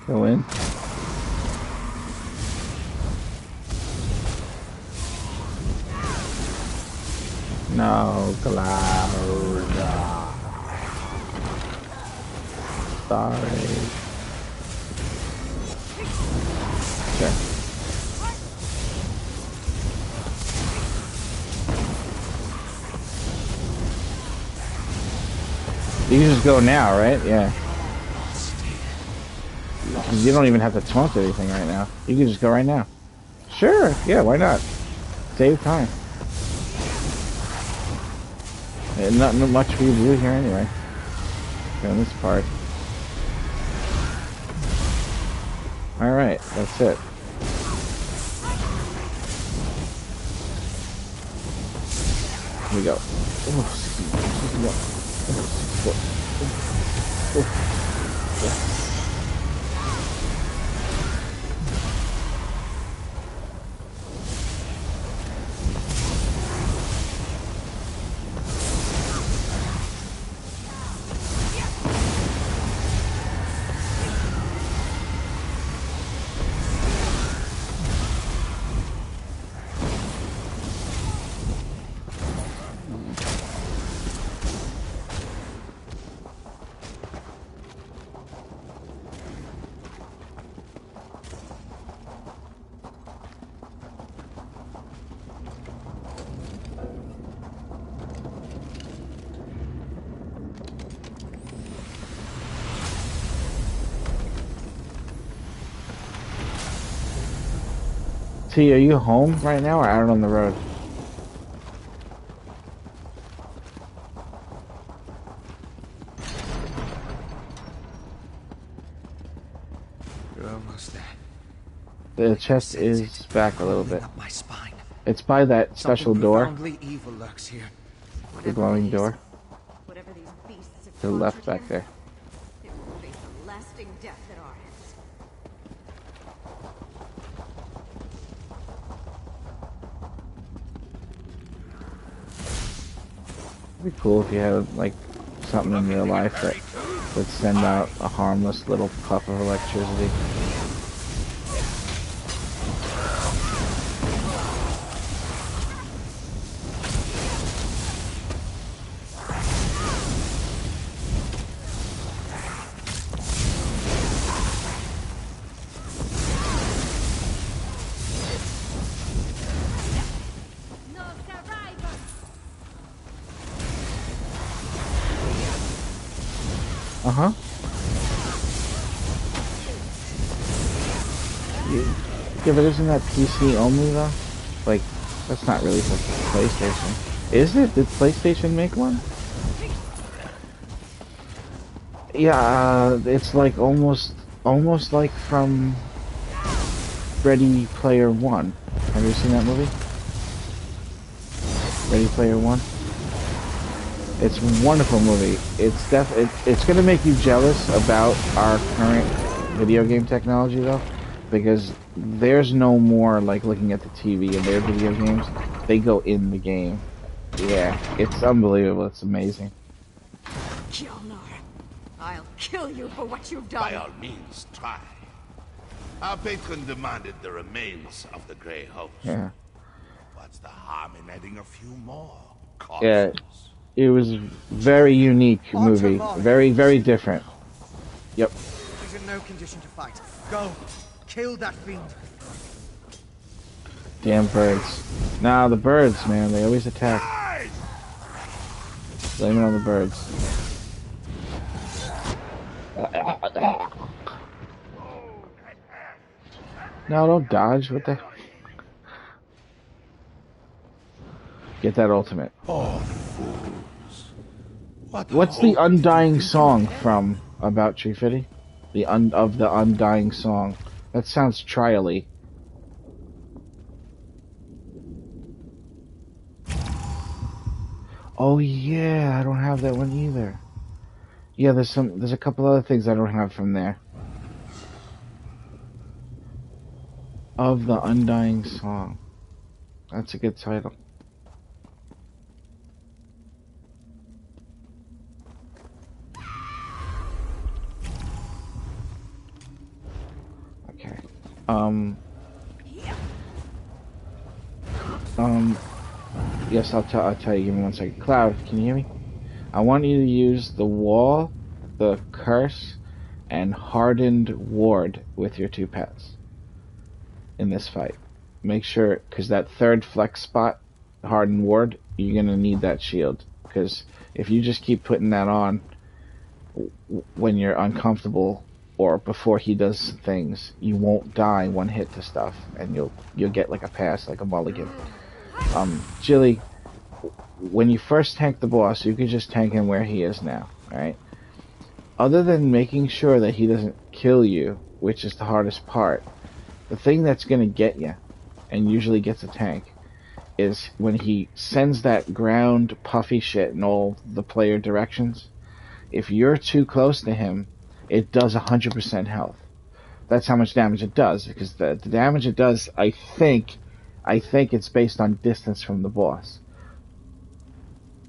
Go in. No, Cloud. Sorry. Okay. You can just go now, right? Yeah. Because you don't even have to taunt anything right now. You can just go right now. Sure. Yeah, why not? Save time. And not much for you to do here anyway. On this part. Alright, that's it. Here we go. T, are you home right now or out on the road? You're almost there. The chest is back a little bit. Up my spine. It's by that special door. Profoundly evil lurks here. The glowing door. Whatever these beasts have To the left conjured back here, there. it will face a lasting death at our hands. It'd be cool if you had like something in real life that would send out a harmless little puff of electricity. Uh-huh. Yeah, but isn't that PC only though? Like, that's not really for PlayStation. Is it? Did PlayStation make one? Yeah, it's like almost like from Ready Player One. Have you seen that movie? Ready Player One? It's a wonderful movie. It's gonna make you jealous about our current video game technology though, because there's no more like looking at the TV and their video games. They go in the game. Yeah, it's unbelievable. It's amazing. Gilnar, I'll kill you for what you've done. By all means, try. Our patron demanded the remains of the Grey Host. Yeah. What's the harm in adding a few more? Yeah. It was very unique movie. Very, very different. Yep. He's in no condition to fight. Go. Kill that fiend. Damn birds. Nah, the birds, man. They always attack. Blame it on the birds. No, don't dodge. What the... Get that ultimate. Oh, fools. What's the Undying song from About Tree Fitty? The Undying song. That sounds trial-y. Oh yeah, I don't have that one either. Yeah, there's a couple other things I don't have from there. Of the Undying song. That's a good title. Yes, I'll tell you. Give me 1 second. Cloud, can you hear me? I want you to use the wall, the curse, and hardened ward with your 2 pets in this fight. Make sure, because that third flex spot, hardened ward, you're gonna need that shield. Because if you just keep putting that on when you're uncomfortable or before he does things, you won't die 1 hit to stuff, and you'll get like a pass, like a mulligan. Jilly, when you first tank the boss, you can just tank him where he is now, right? Other than making sure that he doesn't kill you, which is the hardest part, the thing that's gonna get you, and usually gets a tank, is when he sends that ground puffy shit in all the player directions. If you're too close to him, it does 100% health. That's how much damage it does, because the damage it does, I think it's based on distance from the boss.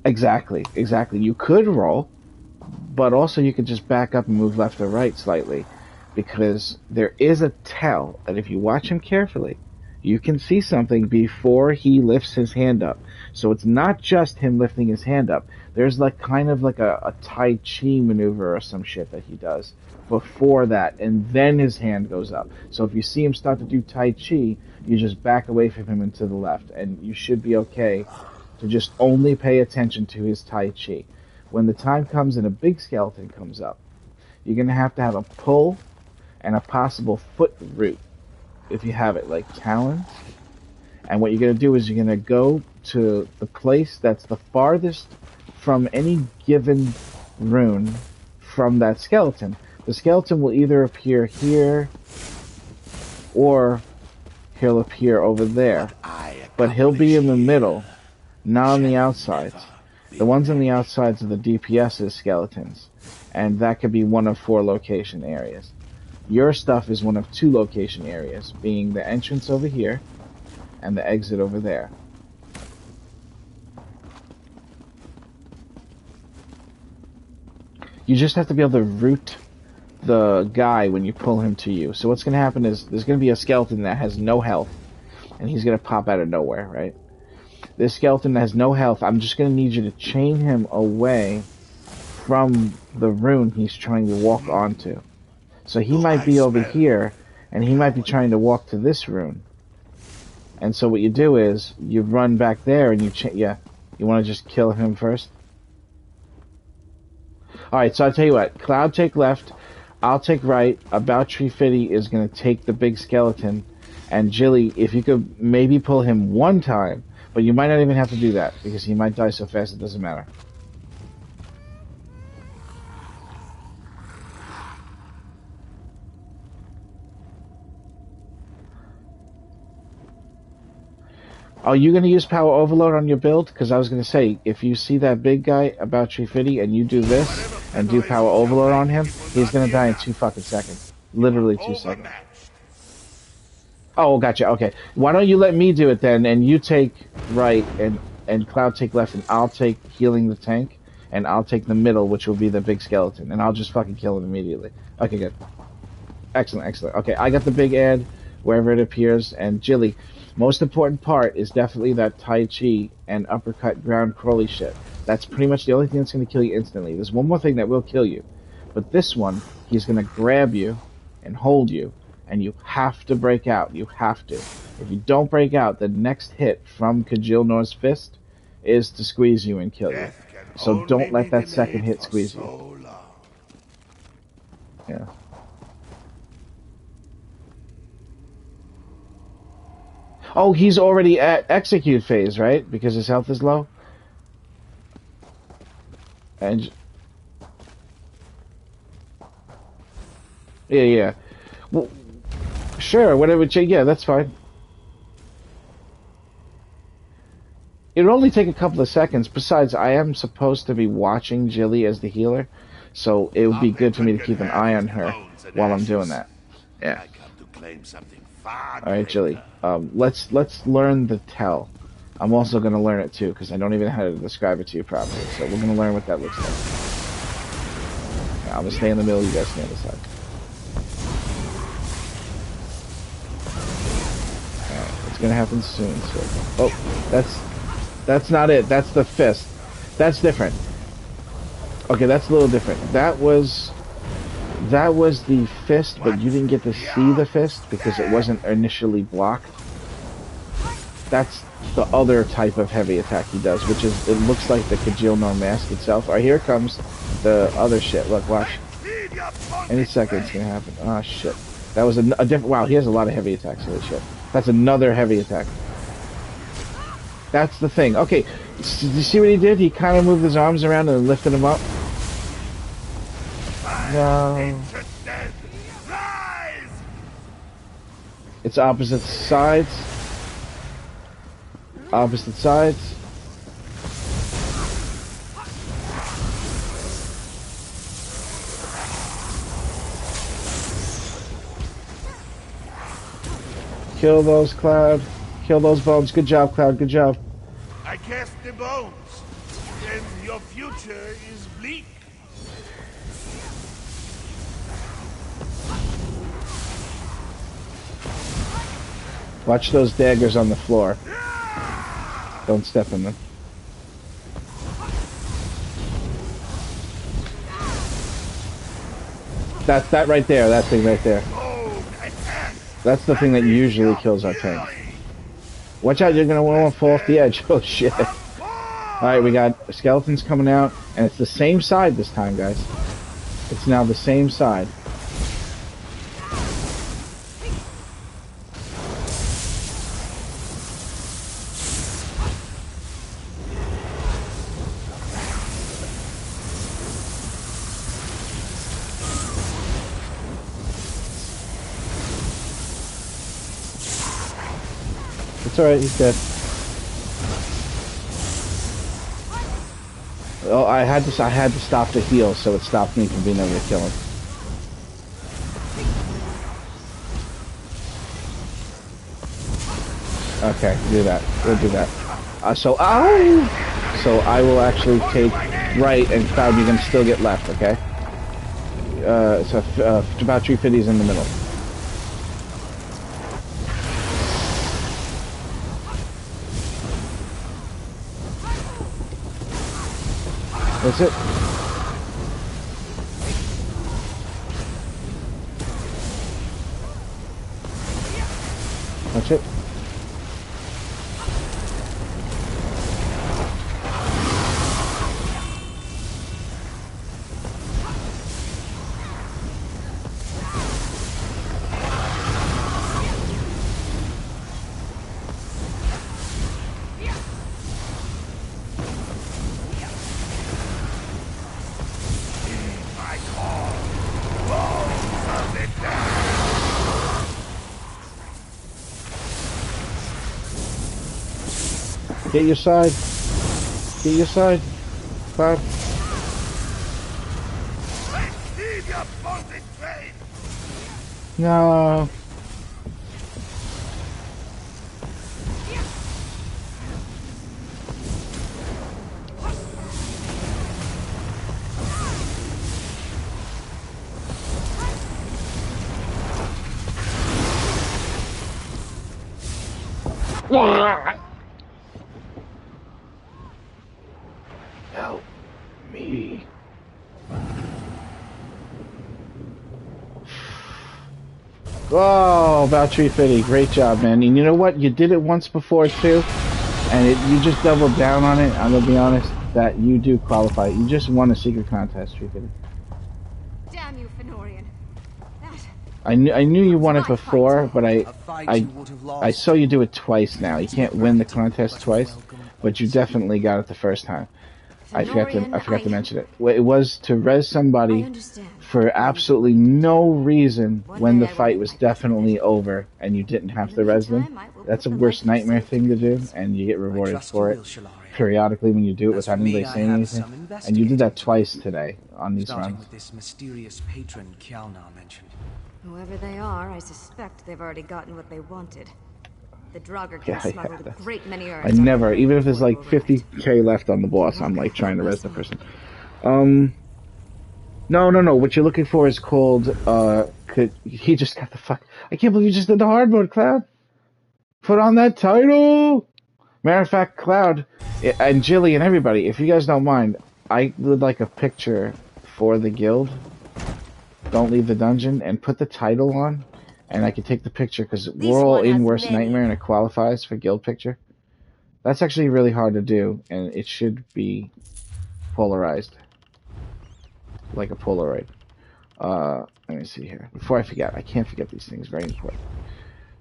Exactly. You could roll, but also you could just back up and move left or right slightly, because there is a tell that if you watch him carefully, you can see something before he lifts his hand up. So it's not just him lifting his hand up. There's like kind of like a Tai Chi maneuver or some shit that he does before that, and then his hand goes up. So if you see him start to do Tai Chi, you just back away from him and to the left, and you should be okay to just only pay attention to his Tai Chi. When the time comes and a big skeleton comes up, you're going to have a pull and a possible foot root, if you have it, like talons. And what you're going to do is you're going to go to the place that's the farthest from any given rune from that skeleton. The skeleton will either appear here or he'll appear over there. But he'll be in the middle, not on the outsides. The ones on the outsides are the DPS's skeletons, and that could be one of 4 location areas. Your stuff is one of 2 location areas, being the entrance over here and the exit over there. You just have to be able to root the guy when you pull him to you. So what's going to happen is there's going to be a skeleton that has no health, and he's going to pop out of nowhere, right? This skeleton that has no health, I'm just going to need you to chain him away from the rune he's trying to walk onto. So he might be over here, and he might be trying to walk to this rune. And so what you do is, you run back there, and you want to just kill him first? Alright, so I'll tell you what, Cloud take left, I'll take right, About Tree Fitty is going to take the big skeleton, and Jilly, if you could maybe pull him one time, but you might not even have to do that, because he might die so fast it doesn't matter. Are you going to use Power Overload on your build? Because I was going to say, if you see that big guy, About Tree Fitty, and you do this, and do Power Overload on him, he's going to die in 2 fucking seconds. Literally 2 seconds. Oh, gotcha, okay. Why don't you let me do it then, and you take right, and Cloud take left, and I'll take healing the tank, and I'll take the middle, which will be the big skeleton, and I'll just fucking kill him immediately. Okay, good. Excellent, excellent. Okay, I got the big ad, wherever it appears, and Jilly. Most important part is definitely that Tai Chi and uppercut ground crawly shit. That's pretty much the only thing that's going to kill you instantly. There's one more thing that will kill you. But this one, he's going to grab you and hold you. And you have to break out. You have to. If you don't break out, the next hit from Kajilnor's fist is to squeeze you and kill you. So don't let that second hit squeeze you. Yeah. Oh, he's already at execute phase, right? Because his health is low? And... Yeah. Well, sure, whatever, yeah, that's fine. It'll only take a couple of seconds. Besides, I am supposed to be watching Jilly as the healer, so it would be good for me to keep an eye on her while I'm doing that. Yeah. Alright, Jilly. Let's learn the tell. I'm also going to learn it too, because I don't even know how to describe it to you properly. So we're going to learn what that looks like. Yeah, I'm going to stay in the middle, you guys stay on the side. Alright, it's going to happen soon. So. Oh, that's not it. That's the fist. That's different. Okay, that's a little different. That was the fist, but you didn't get to see the fist because it wasn't initially blocked. That's the other type of heavy attack he does, which is, it looks like the Kajilnor mask itself. Alright, here comes the other shit. Look, watch. Any second it's gonna happen. Oh shit. That was a different, wow, he has a lot of heavy attacks, holy shit. That's another heavy attack. That's the thing. Okay, did you see what he did? He kind of moved his arms around and lifted him up. No. It's opposite sides. Opposite sides. Kill those, Cloud. Kill those bones. Good job, Cloud. Good job. I cast the bones, and your future is bleak. Watch those daggers on the floor. Don't step in them. That right there, that thing right there. That's the thing that usually kills our tank. Watch out, you're gonna want to fall off the edge. Oh shit. Alright, we got skeletons coming out, and it's the same side this time, guys. It's now the same side. It's alright, he's dead. Oh, I had to stop to heal, so it stopped me from being able to kill him. Okay, do that. We'll do that. So I will actually take right, and Cloud, you can still get left, okay? about 350 is in the middle. That's it. That's it. Get your side. Get your side. Cloud. Leave your boat in train. No. Help me. Oh, about 350. Great job, man. And you know what? You did it once before, too. And you just doubled down on it. I'm going to be honest that you do qualify. You just won a secret contest, 350. Damn you, Fenorian. That... I knew you won it before, but I saw you do it twice now. You can't win the contest twice, but you definitely got it the first time. I forgot to mention it. It was to res somebody for absolutely no reason when the fight was definitely over and you didn't have to res them. That's a worst nightmare thing to do, and you get rewarded for it periodically when you do it without anybody saying anything. And you did that twice today on these runs. With this mysterious patron Kjalnar mentioned. Whoever they are, I suspect they've already gotten what they wanted. The Draugr can smuggle a great many urns. I never, even if there's like 50k left on the boss, I'm like trying to res the person. No. What you're looking for is called, he just got the fuck. I can't believe you just did the hard mode, Cloud. Put on that title! Matter of fact, Cloud, and Jilly and everybody, if you guys don't mind, I would like a picture for the guild. Don't leave the dungeon, and put the title on. And I can take the picture because we're all in Worst Nightmare and it qualifies for guild picture. That's actually really hard to do, and it should be polarized. Like a Polaroid. Let me see here. Before I forget, I can't forget these things, very important.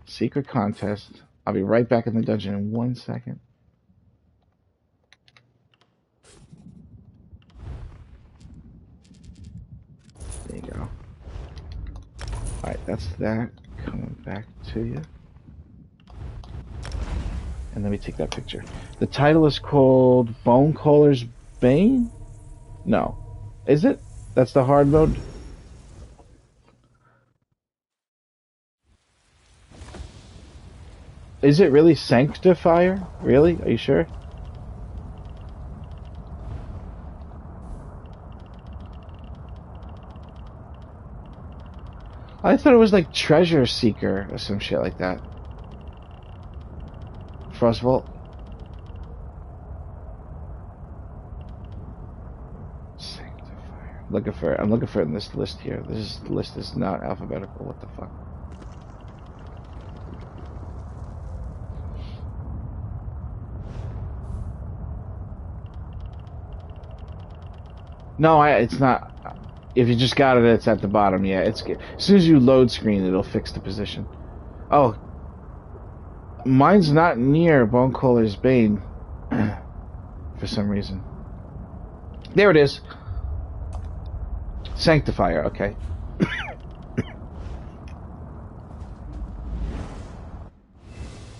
Secret contest. I'll be right back in the dungeon in 1 second. There you go. Alright, that's that. Coming back to you. And let me take that picture. The title is called Bonecaller's Bane? No. Is it? That's the hard mode? Is it really Sanctifier? Really? Are you sure? I thought it was like Treasure Seeker or some shit like that. Frostvault. Sanctifier. I'm looking for it in this list here. This list is not alphabetical. What the fuck? No, it's not. If you just got it, it's at the bottom. Yeah, it's good. As soon as you load screen, it'll fix the position. Oh, mine's not near Bonecaller's Bane for some reason. There it is. Sanctifier. Okay.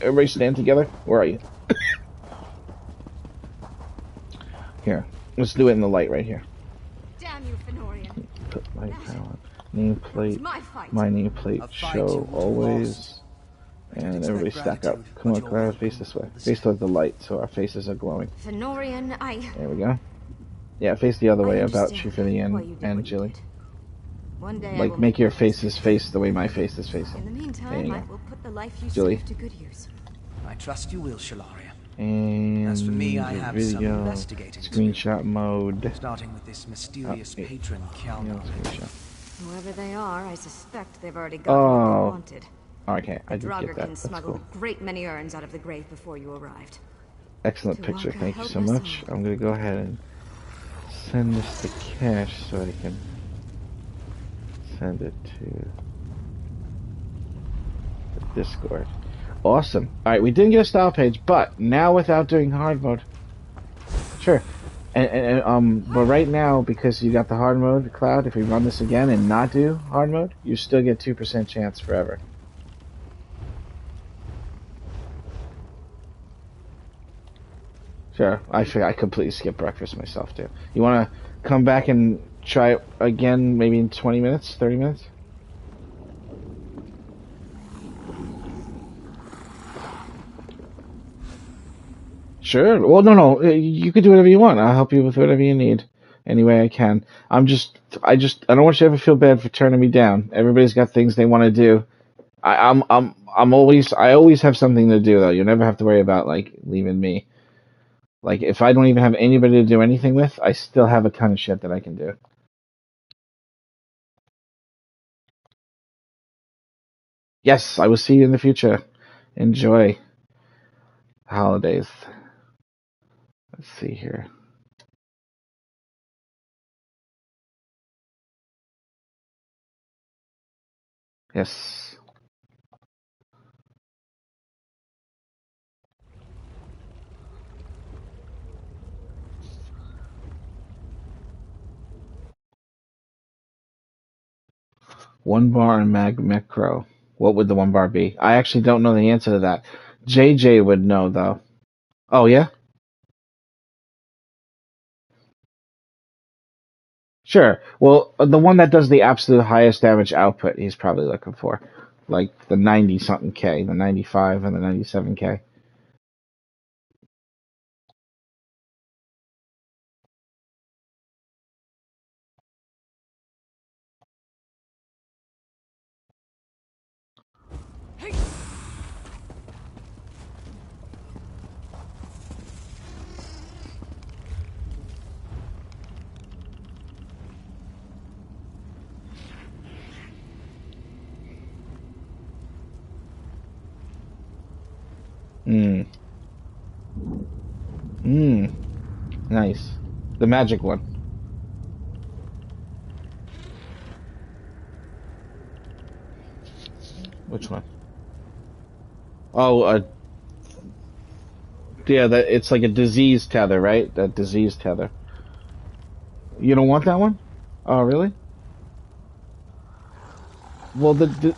Everybody stand together. Where are you? Here, let's do it in the light right here. Damn you, Fenorian. Put light power. Nameplate. My nameplate show always. And everybody stack up. Come on, Clara, face this way. Face towards the light so our faces are glowing. Fenorian, There we go. Yeah, face the other way about Shifili and Jilly. One day I Like, will make your the faces face the way my face is facing. In the There meantime, you I go. will put the life you Julie. saved to good use. I trust you will, Shalaria. And As for me, I the have some video investigating to do. screenshot mode. Starting with this mysterious wait. patron, Yeah, Kjalnar. screenshot. Whoever they are, I suspect they've already got what they Oh. wanted. Okay, I The did get that. Draugr That's smuggled cool. a great many urns out of the grave before you arrived. Excellent To picture. walk a Thank you so helpless much. soul. I'm gonna go ahead and send this to Cash so I can send it to the Discord. Awesome. Alright, we didn't get a style page, but now without doing hard mode. Sure. But right now, because you got the hard mode, Cloud, if we run this again and not do hard mode, you still get 2% chance forever. Sure. I completely skipped breakfast myself, too. You want to come back and try it again maybe in 20 minutes, 30 minutes? Sure. Well, no. You could do whatever you want. I'll help you with whatever you need. Any way I can. I don't want you to ever feel bad for turning me down. Everybody's got things they want to do. I always have something to do though. You never have to worry about like leaving me. Like if I don't even have anybody to do anything with, I still have a ton of shit that I can do. Yes, I will see you in the future. Enjoy holidays. Let's see here. Yes. One bar and Mag Micro. What would the one bar be? I actually don't know the answer to that. JJ would know though. Oh yeah? Sure. Well, the one that does the absolute highest damage output, he's probably looking for. Like the 90 something K, the 95 and the 97K. Hmm. Hmm. Nice. The magic one. Which one? Oh, yeah, that it's like a disease tether, right? That disease tether. You don't want that one? Oh, really? Well, the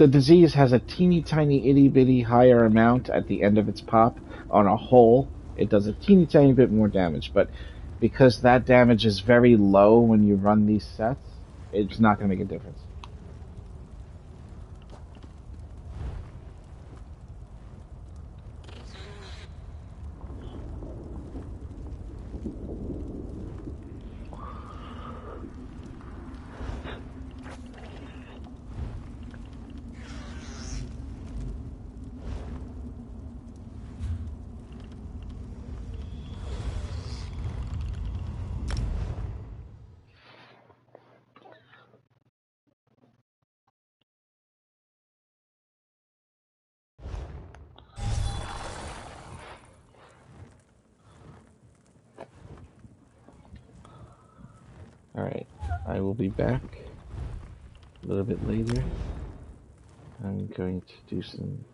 disease has a teeny tiny itty bitty higher amount at the end of its pop on a whole. It does a teeny tiny bit more damage, but because that damage is very low when you run these sets, it's not going to make a difference. Alright, I will be back a little bit later. I'm going to do some